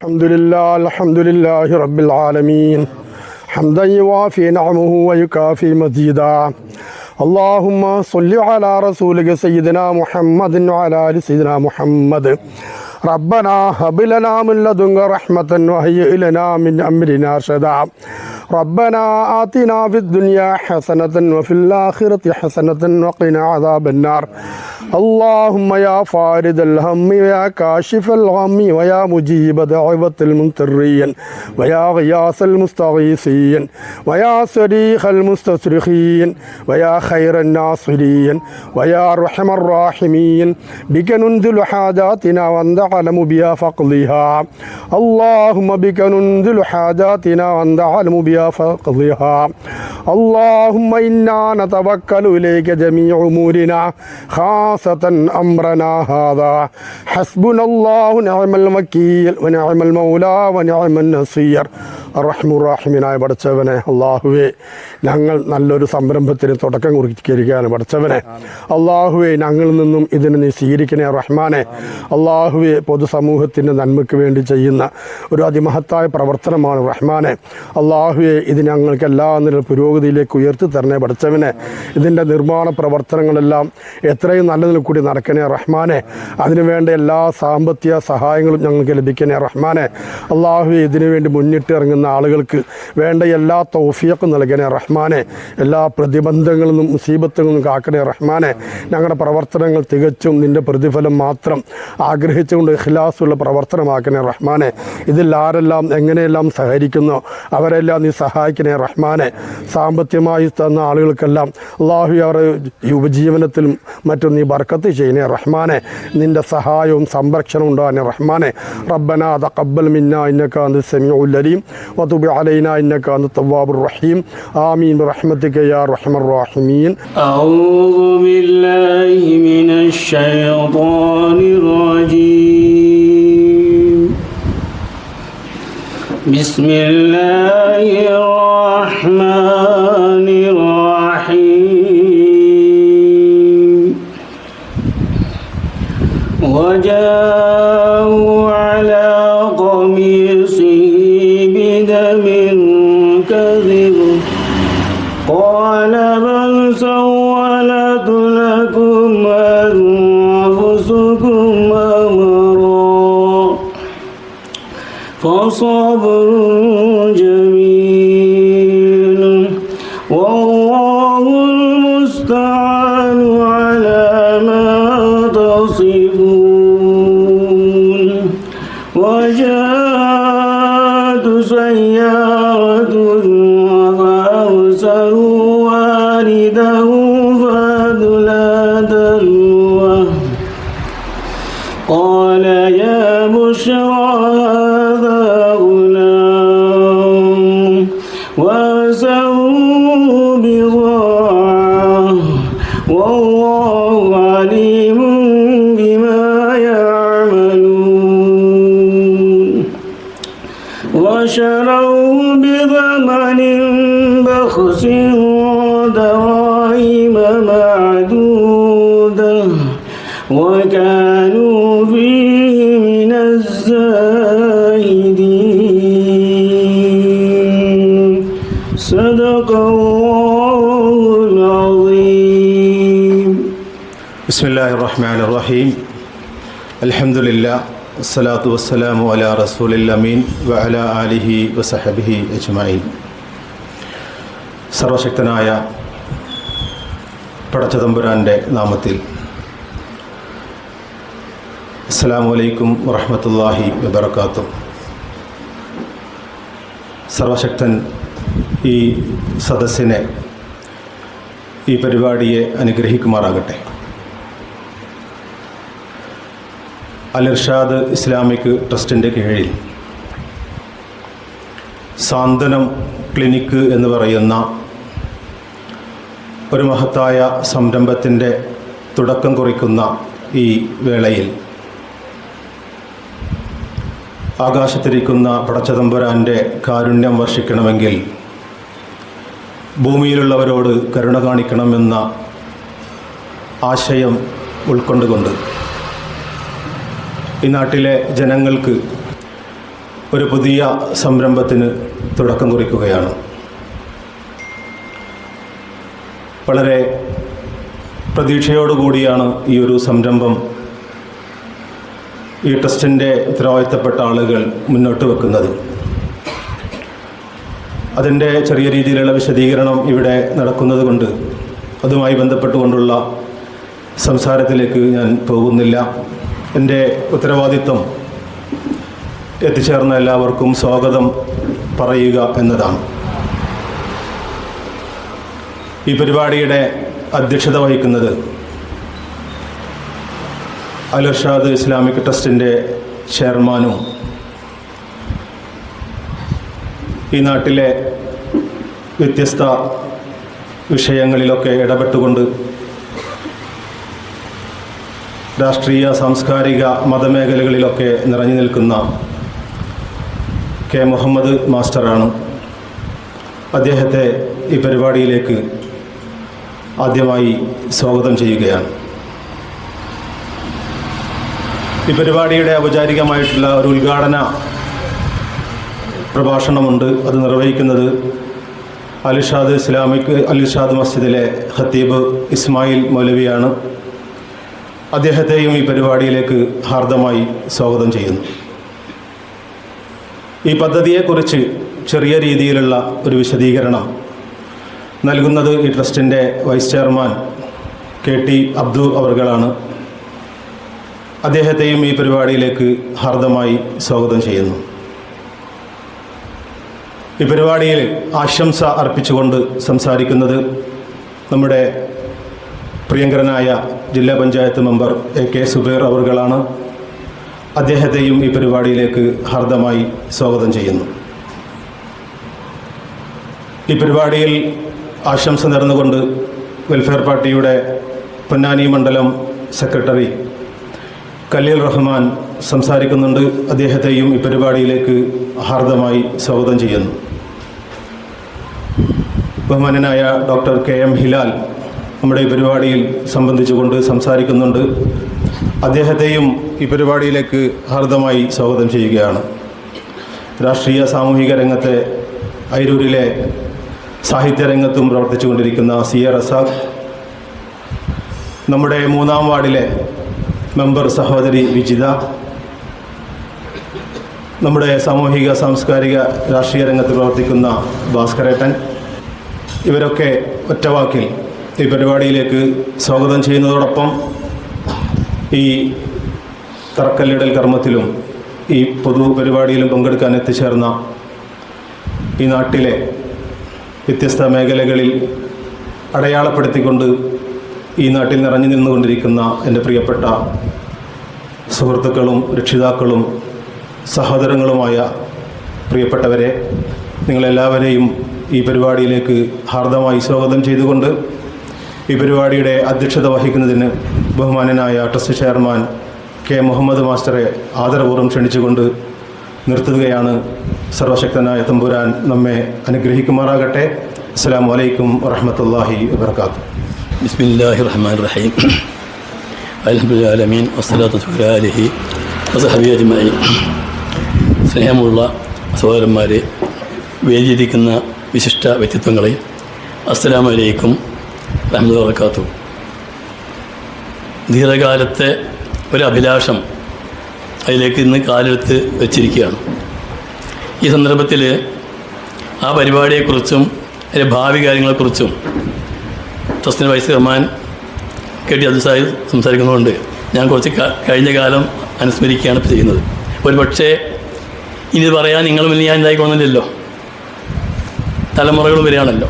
الحمد لله رب العالمين حمدا يوافي نعمه ويكافي مزيدا اللهم صل على رسولك سيدنا محمد وعلى آل سيدنا محمد ربنا هب لنا من لدنك رحمة وهيئ لنا من أمرنا رشدا ربنا آتنا في الدنيا حسنة وفي الآخرة حسنة وقنا عذاب النار اللهم يا فارد الهم ويا كاشف الغم ويا مجيب دعوة المضطرين ويا غياث المستغيثين ويا صريخ المستصرخين ويا خير الناصرين ويا أرحم الراحمين بك ننزل حاجاتنا وأنت أعلم بها فقضها اللهم بك ننزل حاجاتنا وأنت أعلم بها فقضها اللهم إنا نتوكل إليك جميع أمورنا خاصة أمرنا هذا حسبنا الله نعم الوكيل ونعم المولى ونعم النصير റഹ്മുറാഹിമിനായ പടച്ചവനെ അള്ളാഹുവേ, ഞങ്ങൾ നല്ലൊരു സംരംഭത്തിന് തുടക്കം കുറിക്കുകയാണ് പടച്ചവനെ. അള്ളാഹുവേ, ഞങ്ങളിൽ നിന്നും ഇതിന് നീ സ്വീകരിക്കണേ റഹ്മാനെ. അള്ളാഹുവേ, പൊതുസമൂഹത്തിൻ്റെ നന്മയ്ക്ക് വേണ്ടി ചെയ്യുന്ന ഒരു അതിമഹത്തായ പ്രവർത്തനമാണ് റഹ്മാനെ. അള്ളാഹുവേ, ഇത് ഞങ്ങൾക്ക് എല്ലാ നില പുരോഗതിയിലേക്ക് ഉയർത്തി തരണേ പടച്ചവനെ. ഇതിൻ്റെ നിർമ്മാണ പ്രവർത്തനങ്ങളെല്ലാം എത്രയും നല്ലതിൽ കൂടി നടക്കണേ റഹ്മാനെ. അതിനുവേണ്ട എല്ലാ സാമ്പത്തിക സഹായങ്ങളും ഞങ്ങൾക്ക് ലഭിക്കണേ റഹ്മാനെ. അള്ളാഹുവേ, ഇതിനുവേണ്ടി മുന്നിട്ട് ഇറങ്ങുന്ന ആളുകൾക്ക് വേണ്ട എല്ലാ തൗഫീഖും നൽകണേ റഹ്മാനെ. എല്ലാ പ്രതിബന്ധങ്ങളിൽ നിന്നും മുസീബത്തുകളിൽ നിന്നും കാക്കണേ റഹ്മാനെ. ഞങ്ങളുടെ പ്രവർത്തനങ്ങൾ തികച്ചും നിൻ്റെ പ്രതിഫലം മാത്രം ആഗ്രഹിച്ചുകൊണ്ട് ഇഖ്ലാസുള്ള പ്രവർത്തനമാക്കണേ റഹ്മാനെ. ഇതിൽ ആരെല്ലാം എങ്ങനെയെല്ലാം സഹകരിക്കുന്നോ അവരെല്ലാം നീ സഹായിക്കണേ റഹ്മാനെ. സാമ്പത്തികമായി തന്ന ആളുകൾക്കെല്ലാം അള്ളാഹു അവരുടെ ഉപജീവനത്തിലും മറ്റും നീ ബർക്കത്ത് ചെയ്യണേ റഹ്മാനെ. നിൻ്റെ സഹായവും സംരക്ഷണവും ഉണ്ടാകണേ റഹ്മാനെ. റബ്ബനാ തഖബ്ബൽ മിന്നാ ഇന്നക അൻത സമീഉൽ അലീം وتب علينا إنك أنت التواب الرحيم آمين برحمتك يا أرحم الراحمين. أعوذ بالله من الشيطان الرجيم. بسم الله الرحمن الرحيم. وجاءوا على قميصه بدم كذب قال بل سولت لكم أنفسكم أمرا فصبر جميل والله المستعان على ما تصفون. وجاءت سيارة فأرسلوا واردهم فأدلى دلوه قال يا بشرى هذا غلام وأسروا بضاعة والله عليم بما يعملون. وشروا بثمن بخس دراهم معدودة وكانوا فيه من الزاهدين. صدق الله العظيم. بسم الله الرحمن الرحيم. الحمد لله والصلاة والسلام على رسول الأمين وعلى آله وصحبه أجمعين. സർവശക്തനായ പടച്ചതമ്പുരാൻ്റെ നാമത്തിൽ അസ്സലാമു അലൈക്കും വറഹ്മത്തുള്ളാഹി വബറകാതുഹു. സർവശക്തൻ ഈ സദസ്സിനെ, ഈ പരിപാടിയെ അനുഗ്രഹിക്കുമാറാകട്ടെ. അൽ ഇർഷാദ് ഇസ്ലാമിക് ട്രസ്റ്റിൻ്റെ കീഴിൽ സാന്ത്വനം ക്ലിനിക്ക് എന്ന് പറയുന്ന ഒരു മഹത്തായ സംരംഭത്തിൻ്റെ തുടക്കം കുറിക്കുന്ന ഈ വേളയിൽ ആകാശത്തിരിക്കുന്ന പടച്ചതമ്പുരാൻ്റെ കാരുണ്യം വർഷിക്കണമെങ്കിൽ ഭൂമിയിലുള്ളവരോട് കരുണ കാണിക്കണമെന്ന ആശയം ഉൾക്കൊണ്ടുകൊണ്ട് ഈ നാട്ടിലെ ജനങ്ങൾക്ക് ഒരു പുതിയ സംരംഭത്തിന് തുടക്കം കുറിക്കുകയാണ്. വളരെ പ്രതീക്ഷയോടുകൂടിയാണ് ഈ ഒരു സംരംഭം ഈ ട്രസ്റ്റിൻ്റെ ഉത്തരവാദിത്തപ്പെട്ട ആളുകൾ മുന്നോട്ട് വെക്കുന്നത്. അതിൻ്റെ ചെറിയ രീതിയിലുള്ള വിശദീകരണം ഇവിടെ നടക്കുന്നത് കൊണ്ട് അതുമായി ബന്ധപ്പെട്ടുകൊണ്ടുള്ള സംസാരത്തിലേക്ക് ഞാൻ പോകുന്നില്ല. എൻ്റെ ഉത്തരവാദിത്വം എത്തിച്ചേർന്ന എല്ലാവർക്കും സ്വാഗതം പറയുക എന്നതാണ്. ഈ പരിപാടിയുടെ അധ്യക്ഷത വഹിക്കുന്നത് അൽ ഇർഷാദ് ഇസ്ലാമിക് ട്രസ്റ്റിൻ്റെ ചെയർമാനും ഈ നാട്ടിലെ വ്യത്യസ്ത വിഷയങ്ങളിലൊക്കെ ഇടപെട്ടുകൊണ്ട് രാഷ്ട്രീയ, സാംസ്കാരിക, മതമേഖലകളിലൊക്കെ നിറഞ്ഞു നിൽക്കുന്ന കെ മുഹമ്മദ് മാസ്റ്ററാണ്. അദ്ദേഹത്തെ ഈ പരിപാടിയിലേക്ക് ആദ്യമായി സ്വാഗതം ചെയ്യുകയാണ്. ഈ പരിപാടിയുടെ ഔപചാരികമായിട്ടുള്ള ഒരു ഉദ്ഘാടന പ്രഭാഷണമുണ്ട്. അത് നിർവഹിക്കുന്നത് അൽ ഇർഷാദ് മസ്ജിദിലെ ഖത്തീബ് ഇസ്മായിൽ മൗലവിയാണ്. അദ്ദേഹത്തെയും ഈ പരിപാടിയിലേക്ക് ഹാർദമായി സ്വാഗതം ചെയ്യുന്നു. ഈ പദ്ധതിയെക്കുറിച്ച് ചെറിയ രീതിയിലുള്ള ഒരു വിശദീകരണം നൽകുന്നത് ഈ ട്രസ്റ്റിൻ്റെ വൈസ് ചെയർമാൻ KT അബ്ദു അവർകളാണ്. അദ്ദേഹത്തെയും ഈ പരിപാടിയിലേക്ക് ഹാർദമായി സ്വാഗതം ചെയ്യുന്നു. ഈ പരിപാടിയിൽ ആശംസ അർപ്പിച്ചുകൊണ്ട് സംസാരിക്കുന്നത് നമ്മുടെ പ്രിയങ്കരനായ ജില്ലാ പഞ്ചായത്ത് മെമ്പർ AK സുബൈർ അവർകളാണ്. അദ്ദേഹത്തെയും ഈ പരിപാടിയിലേക്ക് ഹാർദമായി സ്വാഗതം ചെയ്യുന്നു. ഈ പരിപാടിയിൽ ആശംസ നേർന്നുകൊണ്ട് വെൽഫെയർ പാർട്ടിയുടെ പൊന്നാനി മണ്ഡലം സെക്രട്ടറി ഖലീൽ റഹ്മാൻ സംസാരിക്കുന്നുണ്ട്. അദ്ദേഹത്തെയും ഈ പരിപാടിയിലേക്ക് ഹാർദമായി സ്വാഗതം ചെയ്യുന്നു. ബഹുമാനനായ ഡോക്ടർ KM ഹിലാൽ നമ്മുടെ ഈ പരിപാടിയിൽ സംബന്ധിച്ചുകൊണ്ട് സംസാരിക്കുന്നുണ്ട്. അദ്ദേഹത്തെയും ഈ പരിപാടിയിലേക്ക് ഹാർദമായി സ്വാഗതം ചെയ്യുകയാണ്. രാഷ്ട്രീയ, സാമൂഹിക രംഗത്തെ അയിരൂരിലെ സാഹിത്യരംഗത്തും പ്രവർത്തിച്ചുകൊണ്ടിരിക്കുന്ന CA റസാഖ്, നമ്മുടെ 3-ാം വാർഡിലെ മെമ്പർ സഹോദരി വിജിത, നമ്മുടെ സാമൂഹിക, സാംസ്കാരിക, രാഷ്ട്രീയ രംഗത്ത് പ്രവർത്തിക്കുന്ന ഭാസ്കരേട്ടൻ, ഇവരൊക്കെ ഒറ്റവാക്കിൽ ഈ പരിപാടിയിലേക്ക് സ്വാഗതം ചെയ്യുന്നതോടൊപ്പം ഈ തറക്കല്ലിടൽ കർമ്മത്തിലും ഈ പൊതു പരിപാടിയിലും പങ്കെടുക്കാൻ എത്തിച്ചേർന്ന ഈ നാട്ടിലെ വ്യത്യസ്ത മേഖലകളിൽ അടയാളപ്പെടുത്തിക്കൊണ്ട് ഈ നാട്ടിൽ നിറഞ്ഞു നിന്നുകൊണ്ടിരിക്കുന്ന എൻ്റെ പ്രിയപ്പെട്ട സുഹൃത്തുക്കളും രക്ഷിതാക്കളും സഹോദരങ്ങളുമായ പ്രിയപ്പെട്ടവരെ, നിങ്ങളെല്ലാവരെയും ഈ പരിപാടിയിലേക്ക് ഹാർദമായി സ്വാഗതം ചെയ്തുകൊണ്ട് ഈ പരിപാടിയുടെ അധ്യക്ഷത വഹിക്കുന്നതിന് ബഹുമാനനായ ട്രസ്റ്റ് ചെയർമാൻ K മുഹമ്മദ് മാസ്റ്ററെ ആദരപൂർവ്വം ക്ഷണിച്ചുകൊണ്ട് നിർത്തുകയാണ്. സർവശക്തനായ തമ്പുരാൻ നമ്മെ അനുഗ്രഹിക്കുമാറാകട്ടെ. അസ്സലാമു അലൈക്കും വറഹ്മത്തുള്ളാഹി വബറകാതുഹു. ബിസ്മില്ലാഹിർ റഹ്മാനിർ റഹീം. അൽഹംദുലില്ലാഹി ആലമീൻ വസ്സലാത്തു വസ്സലാമു അലൈഹി വസഹബിഹി അജ്മഈൻ. സ്നേഹമുള്ള സഹോദരന്മാരെ, വേദിയിരിക്കുന്ന വിശിഷ്ട വ്യക്തിത്വങ്ങളെ, അസ്സലാമു അലൈക്കും വറഹ്മത്തുള്ളാഹി വബറകാതുഹു. ദീർഘകാലത്തെ ഒരഭിലാഷം അതിലേക്ക് ഇന്ന് കാലെടുത്ത് വെച്ചിരിക്കുകയാണ്. ഈ സന്ദർഭത്തിൽ ആ പരിപാടിയെക്കുറിച്ചും അതിൻ്റെ ഭാവി കാര്യങ്ങളെക്കുറിച്ചും ട്രസ്റ്റിൻ്റെ vice chairman KT Abdu Sahib സംസാരിക്കുന്നതുകൊണ്ട് ഞാൻ കുറച്ച് കഴിഞ്ഞ കാലം അനുസ്മരിക്കുകയാണ് ചെയ്യുന്നത്. ഒരു പക്ഷേ ഇനി പറയാൻ നിങ്ങളും ഞാൻ ഉണ്ടായിക്കൊള്ളുന്നില്ലല്ലോ, തലമുറകൾ വരികയാണല്ലോ.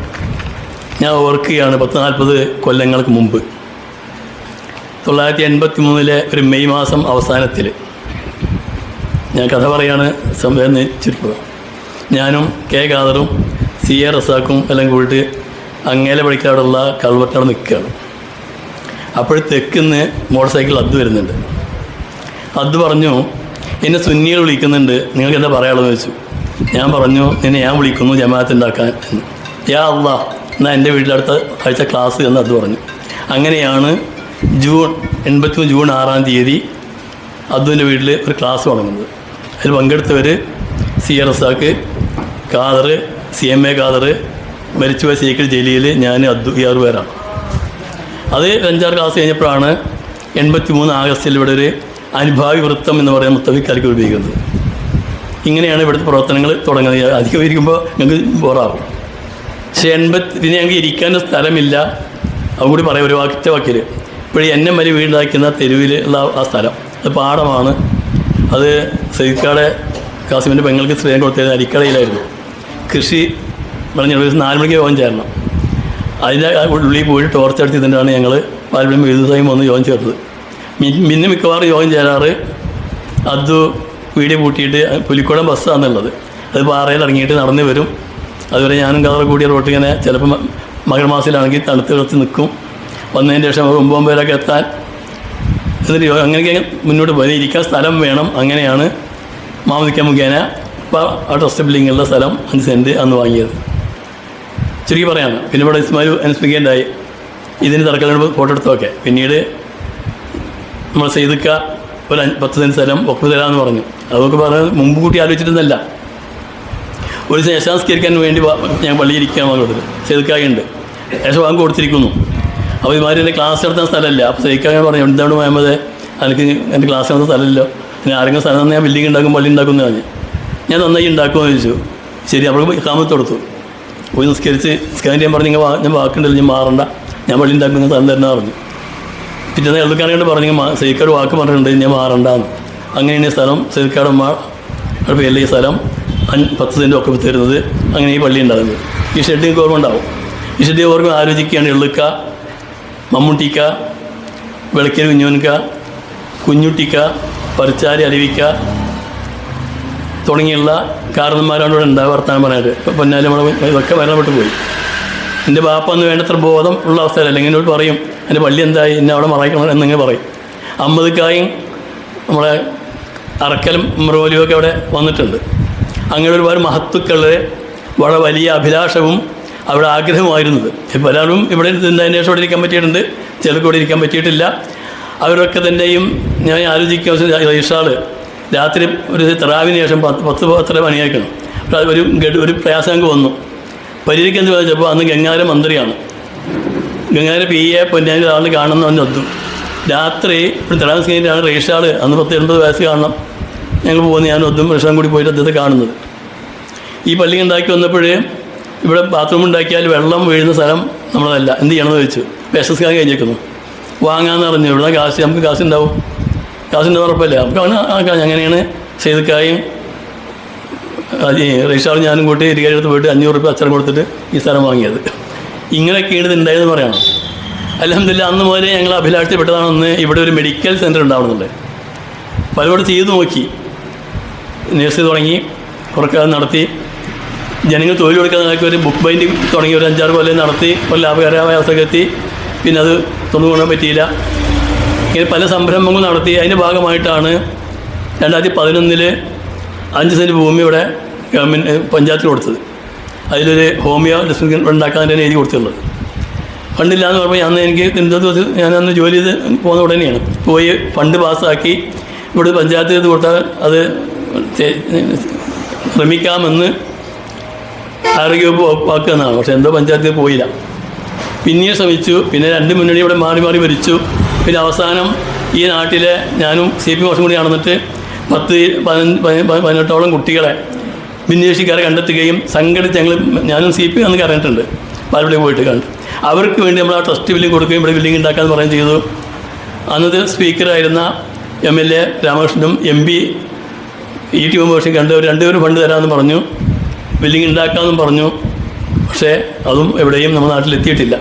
ഞാൻ ഓർക്കുകയാണ് 10-40 കൊല്ലങ്ങൾക്ക് മുമ്പ് 1983 ഒരു മെയ് മാസം അവസാനത്തിൽ, ഞാൻ കഥ പറയാണ് ചുരുക്കുക, ഞാനും K ഖാദറും CA റസാഖും എല്ലാം കൂടിയിട്ട് അങ്ങേലെ പഠിക്കാറുള്ള കൾവട്ടവിടെ നിൽക്കുകയാണ്. അപ്പോൾ തെക്കുന്ന് മോട്ടോർ സൈക്കിൾ അദ്ദു വരുന്നുണ്ട്. അദ്ദു പറഞ്ഞു, എന്നെ സുന്നികൾ വിളിക്കുന്നുണ്ട്, നിങ്ങൾക്ക് എന്താ പറയാനുള്ളതെന്ന് ചോദിച്ചു. ഞാൻ പറഞ്ഞു, നിന്നെ ഞാൻ വിളിക്കുന്നു ജമാഅത്ത് ഉണ്ടാക്കാൻ എന്ന്. യാ അല്ലാഹ്, എന്നാൽ എൻ്റെ വീട്ടിലടുത്ത ആഴ്ച ക്ലാസ് എന്ന് അദ്ദു പറഞ്ഞു. അങ്ങനെയാണ് ജൂൺ 6-ാം തീയതി അദ്ദുവിൻ്റെ വീട്ടിൽ ഒരു ക്ലാസ് തുടങ്ങുന്നത്. അതിൽ പങ്കെടുത്തവർ CA റസാക്ക്, ഖാദർ, CMA ഖാദർ, മരിച്ചുപോയ സീക്കിൾ ജലീൽ, ഞാൻ, അദ്ദു, ഈ 6 പേരാണ്. അത് 5-6 ക്ലാസ് കഴിഞ്ഞപ്പോഴാണ് 83 ആഗസ്റ്റിൽ ഇവിടെ ഒരു അനുഭാവി വൃത്തം എന്ന് പറയുന്ന മുത്തഫിക്കാർക്ക് ഉപയോഗിക്കുന്നത്. ഇങ്ങനെയാണ് ഇവിടുത്തെ പ്രവർത്തനങ്ങൾ തുടങ്ങുന്നത്. അധികം ഇരിക്കുമ്പോൾ ഞങ്ങൾക്ക് ബോറാവും. പക്ഷേ പിന്നെ ഞങ്ങൾക്ക് ഇരിക്കാൻ സ്ഥലമില്ല. അതും കൂടി പറയാം ഒരു വാക്കിൽ. ഇപ്പോൾ NM വലി വീടുണ്ടാക്കുന്ന തെരുവിൽ ഉള്ള ആ സ്ഥലം, അത് പാടമാണ്. അത് സൈക്കാടെ കാസിമിൻ്റെ പെങ്ങൾക്ക് സ്ത്രീയം കൊടുത്തത് അരിക്കടയിലായിരുന്നു. കൃഷി പറഞ്ഞ 4 മണിക്ക് യോഗം ചേരണം. അതിൻ്റെ ഉള്ളിൽ പോയി ടോർച്ച് അടിച്ചിട്ടാണ് ഞങ്ങൾ പാലപ്പള്ളി എഴുതുസായും വന്ന് യോഗം ചേർത്തത്. പിന്നെ മിക്കവാറും യോഗം ചേരാറ് അദ്ദു വീഡിയോ പൂട്ടിയിട്ട് പുലിക്കുളം ബസ്സാണെന്നുള്ളത്. അത് പാറയിൽ ഇറങ്ങിയിട്ട് നടന്ന് വരും. അതുവരെ ഞാനും ഖാദറും കൂടിയ റോട്ടിൽ ഇങ്ങനെ ചിലപ്പോൾ മകരമാസത്തിലാണെങ്കിൽ തണുത്ത് നിൽക്കും. വന്നതിന് ശേഷം 9 പേരൊക്കെ എത്താൻ എന്നിട്ട് അങ്ങനെയൊക്കെ മുന്നോട്ട് പോയി. ഇരിക്കാൻ സ്ഥലം വേണം. അങ്ങനെയാണ് മാമദിക്ക മുഖേന ഇപ്പോൾ ആ ട്രസ്റ്റ് ബിൽഡിങ്ങുള്ള സ്ഥലം 5 സെൻറ്റ് അന്ന് വാങ്ങിയത്. ചുരുക്കി പറയാണ്. പിന്നെ ഇവിടെ ഇസ്മായിൽ അനുസ്മിക്കേണ്ടായി ഇതിന് തറക്കല്ലിന് ഫോട്ടോ എടുത്തൊക്കെ. പിന്നീട് നമ്മൾ സെയ്തുക്ക ഒരു 10 സെൻറ്റ് സ്ഥലം ഒക്കെ തരാമെന്ന് പറഞ്ഞു. അതൊക്കെ പറഞ്ഞാൽ മുമ്പ് കൂട്ടി ആലോചിച്ചിട്ടൊന്നല്ല. ഒരു ശേഷാംസ്കരിക്കാൻ വേണ്ടി ഞാൻ പള്ളിയിരിക്കാൻ വന്നത് സെയ്തുക്കായുണ്ട്. ശേഷം വാങ്ങി കൊടുത്തിരിക്കുന്നു. അപ്പോൾ ഇതുമാതിരി എൻ്റെ ക്ലാസ് നടത്താൻ സ്ഥലമില്ല. അപ്പോൾ സെയ്ക്കാൻ പറഞ്ഞു, എന്താണ് മുഹമ്മദ് എനിക്ക് എൻ്റെ ക്ലാസ് നടത്താൻ സ്ഥലമില്ലോ, പിന്നെ ആരെങ്കിലും സ്ഥലം ഞാൻ ബിൽഡിംഗ് ഉണ്ടാക്കും പള്ളി ഉണ്ടാക്കും എന്ന് പറഞ്ഞു. ഞാൻ നന്നായി ഉണ്ടാക്കുമെന്ന് ചോദിച്ചു. ശരി, അപ്പോൾ കാമത്ത് കൊടുത്തു. പോയി സ്കാൻ ചെയ്യാൻ പറഞ്ഞു, ഞാൻ വാക്കുണ്ടല്ലോ, ഞാൻ മാറണ്ട, ഞാൻ പള്ളി ഉണ്ടാക്കുന്ന സ്ഥലം തരുന്ന പറഞ്ഞു. പിറ്റേന്ന് എഴുതുക്കാരെ പറഞ്ഞു, സെയ്ക്കാട് വാക്ക് പറഞ്ഞിട്ടുണ്ട് ഞാൻ മാറണ്ടെന്ന്. അങ്ങനെയാണ് ഈ സ്ഥലം സെയ്ക്കാടമ്മ പേരിൽ ഈ സ്ഥലം 10 സെൻറ്റ് ഒക്കെ തരുന്നത്. അങ്ങനെ ഈ പള്ളി ഉണ്ടാകുന്നത്. ഈ ഷെഡ് നിങ്ങൾക്ക് ഓർമ്മ ഉണ്ടാവും. ഈ ഷെഡ് ഓർമ്മ ആലോചിക്കുകയാണ്. എള്ളുക്ക, മമ്മൂട്ടിക്ക, വെളുക്കൽ കുഞ്ഞോൻക്ക, കുഞ്ഞുട്ടിക്ക, പറിച്ചാരി അരുവിക്ക തുടങ്ങിയുള്ള കാരണന്മാരാണ് ഇവിടെ ഉണ്ടാവുക. വർത്താനം പറയാനായിട്ട് ഇപ്പോൾ പൊന്നാലും നമ്മുടെ ഇതൊക്കെ മരണപ്പെട്ടു പോയി. എൻ്റെ ബാപ്പ അന്ന് വേണ്ടത്ര ബോധം ഉള്ള അവസ്ഥയല്ല. ഇങ്ങനെ പറയും എൻ്റെ പള്ളി എന്തായി, എന്നെ അവിടെ മറയ്ക്കണം എന്നിങ്ങനെ പറയും. അമ്മദിക്കായും നമ്മളെ അറക്കലും മൃഗോലിയൊക്കെ അവിടെ വന്നിട്ടുണ്ട്. അങ്ങനെ ഒരുപാട് മഹത്തുക്കൾ വളരെ വലിയ അഭിലാഷവും അവിടെ ആഗ്രഹമായിരുന്നത്. പലരും ഇവിടെ നിന്നതിന് ശേഷം ഇവിടെ ഇരിക്കാൻ പറ്റിയിട്ടുണ്ട്, ചിലർക്ക് ഇവിടെ ഇരിക്കാൻ പറ്റിയിട്ടില്ല. അവരൊക്കെ തന്നെയും ഞാൻ ആലോചിക്കുക, ഇഷാള് രാത്രി ഒരു തറാവിന് ശേഷം 10 മണിയാക്കണം. ഒരു പ്രയാസം ഞങ്ങൾക്ക് വന്നു. പരിഹരിക്കാൻ ചോദിച്ചപ്പോൾ അന്ന് ഗംഗാര മന്ത്രിയാണ്. ഗംഗാര PA പൊന്നാനി ആളിന് കാണുന്ന ഒന്നും രാത്രി ഒരു തറാവ് കഴിഞ്ഞിട്ടാണ് റേഷാള് അന്ന് 10-80 വയസ്സ് കാണണം. ഞങ്ങൾ പോകുന്നത് ഞാൻ ഒന്നും റേഷാൻ കൂടി പോയിട്ട് അദ്ദേഹത്തെ കാണുന്നത്. ഈ പള്ളി ഉണ്ടാക്കി വന്നപ്പോൾ ഇവിടെ ബാത്റൂം ഉണ്ടാക്കിയാൽ വെള്ളം വീഴുന്ന സ്ഥലം നമ്മളതല്ല, എന്ത് ചെയ്യണമെന്ന് ചോദിച്ചു. പേഷ്യൻസ് കഴിഞ്ഞേക്കുന്നു. വാങ്ങാമെന്ന് പറഞ്ഞു. ഇവിടെ കാശ് നമുക്ക് കാശുണ്ടാവും, കാശിൻ്റെ ഉറപ്പല്ലേ, നമുക്ക് അങ്ങനെയാണ് സെയ്തുക്കായും റീഷാളും ഞാനും കൂട്ടി ഇരിക്കാനെടുത്ത് പോയിട്ട് 500 രൂപ അച്ചടം കൊടുത്തിട്ട് ഈ സ്ഥലം വാങ്ങിയത്. ഇങ്ങനെയൊക്കെയാണ് ഇത് ഉണ്ടായതെന്ന് പറയണം. അൽഹംദുലില്ലാ അന്ന് മുതലേ ഞങ്ങൾ അഭിലാഷപ്പെട്ടതാണെന്ന് ഇവിടെ ഒരു മെഡിക്കൽ സെൻറ്റർ ഉണ്ടാവുന്നുണ്ട്. പലപ്പോഴും ചെയ്തു നോക്കി, നേഴ്സ് തുടങ്ങി, കുറക്കാതെ നടത്തി, ജനങ്ങൾ തൊഴിൽ കൊടുക്കാതെ ഒരു ബുക്ക് ബൈൻഡിങ് തുടങ്ങി ഒരു 5-6 കൊല്ലം നടത്തി, ഒരു ലാഭകരമായ അവസ്ഥയൊക്കെ എത്തി. പിന്നെ അത് കൊണ്ടുപോകാൻ പറ്റിയില്ല. ഇങ്ങനെ പല സംരംഭങ്ങൾ നടത്തി. അതിൻ്റെ ഭാഗമായിട്ടാണ് 2011 5 സെൻറ്റ് ഭൂമി ഇവിടെ ഗവൺമെൻറ് പഞ്ചായത്തിൽ കൊടുത്തത്. അതിലൊരു ഹോമിയോ ഡിസ്ട്രിക്ട് ഉണ്ടാക്കാൻ തന്നെ എഴുതി കൊടുത്തുള്ളത്. ഫണ്ടില്ല എന്ന് പറയുമ്പോൾ അന്ന് എനിക്ക് ദിവസം ഞാനന്ന് ജോലി ചെയ്ത് പോകുന്ന ഉടനെയാണ് പോയി ഫണ്ട് പാസ്സാക്കി ഇവിടെ പഞ്ചായത്തിൽ ഇത് കൊടുത്താൽ അത് ശ്രമിക്കാമെന്ന് ആരോഗ്യവകുപ്പ് ഉറപ്പാക്കുന്നതാണ്. പക്ഷേ എന്തോ പഞ്ചായത്തിൽ പോയില്ല. പിന്നെയും ശ്രമിച്ചു. പിന്നെ 2 മുന്നണി ഇവിടെ മാറി മാറി ഭരിച്ചു. പിന്നെ അവസാനം ഈ നാട്ടിലെ ഞാനും CP വർഷം കൂടി നടന്നിട്ട് 10-18ഓളം കുട്ടികളെ ഭിന്നശേഷിക്കാരെ കണ്ടെത്തുകയും സംഘടിച്ച് ഞാനും CP അന്ന് കറങ്ങിയിട്ടുണ്ട്, പാലപ്പള്ളി പോയിട്ട് കണ്ടു. അവർക്ക് വേണ്ടി നമ്മൾ ആ ട്രസ്റ്റ് ബില്ലിംഗ് കൊടുക്കുകയും ഇവിടെ ബില്ലിംഗ് ഉണ്ടാക്കാമെന്ന് പറയുകയും ചെയ്തു. അന്നത്തെ സ്പീക്കറായിരുന്ന MLA രാമകൃഷ്ണനും MP ET മെമ്പേഴ്സും കണ്ട് 2 പേരും ഫണ്ട് തരാമെന്ന് പറഞ്ഞു, ബില്ലിംഗ് ഉണ്ടാക്കാമെന്നും പറഞ്ഞു. പക്ഷേ അതും എവിടെയും നമ്മുടെ നാട്ടിലെത്തിയിട്ടില്ല.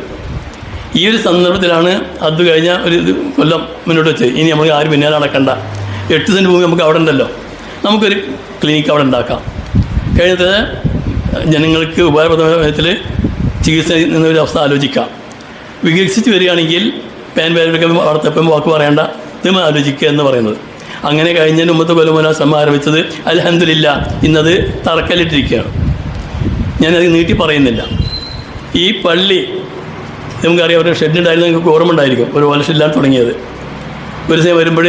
ഈ ഒരു സന്ദർഭത്തിലാണ് അത് കഴിഞ്ഞ ഒരു കൊല്ലം മുന്നോട്ട് വെച്ച് ഇനി നമുക്ക് ആരും പിന്നാലെ നടക്കണ്ട, 8 സെൻറ്റ് ഭൂമി നമുക്ക് അവിടെ ഉണ്ടല്ലോ, നമുക്കൊരു ക്ലിനിക്ക് അവിടെ ഉണ്ടാക്കാം, കഴിഞ്ഞത് ജനങ്ങൾക്ക് ഉപകാരപ്രദമായ വിധത്തിൽ ചികിത്സ എന്നൊരു അവസ്ഥ ആലോചിക്കാം. വികസിച്ച് വരികയാണെങ്കിൽ പാൻ പേരൊക്കെ വളർത്തപ്പം വാക്ക് പറയേണ്ട, ഇത് ആലോചിക്കുക എന്ന് പറയുന്നത്. അങ്ങനെ കഴിഞ്ഞതിന് മുമ്പത്തെ കൊല്ലം മുതൽ ശ്രമം ആരംഭിച്ചത്. അൽഹംദുലില്ലാ ഇന്നത് തറക്കല്ലിട്ടിരിക്കുകയാണ്. ഞാനത് നീട്ടി പറയുന്നില്ല. ഈ പള്ളി നമുക്കറിയാം ഒരു ഷെഡുണ്ടായിരുന്നു, നിങ്ങൾക്ക് ഓർമ്മ ഉണ്ടായിരിക്കും, ഒരു ഓലഷെഡിലാണ് തുടങ്ങിയത്. ഒരു ദിവസം വരുമ്പോൾ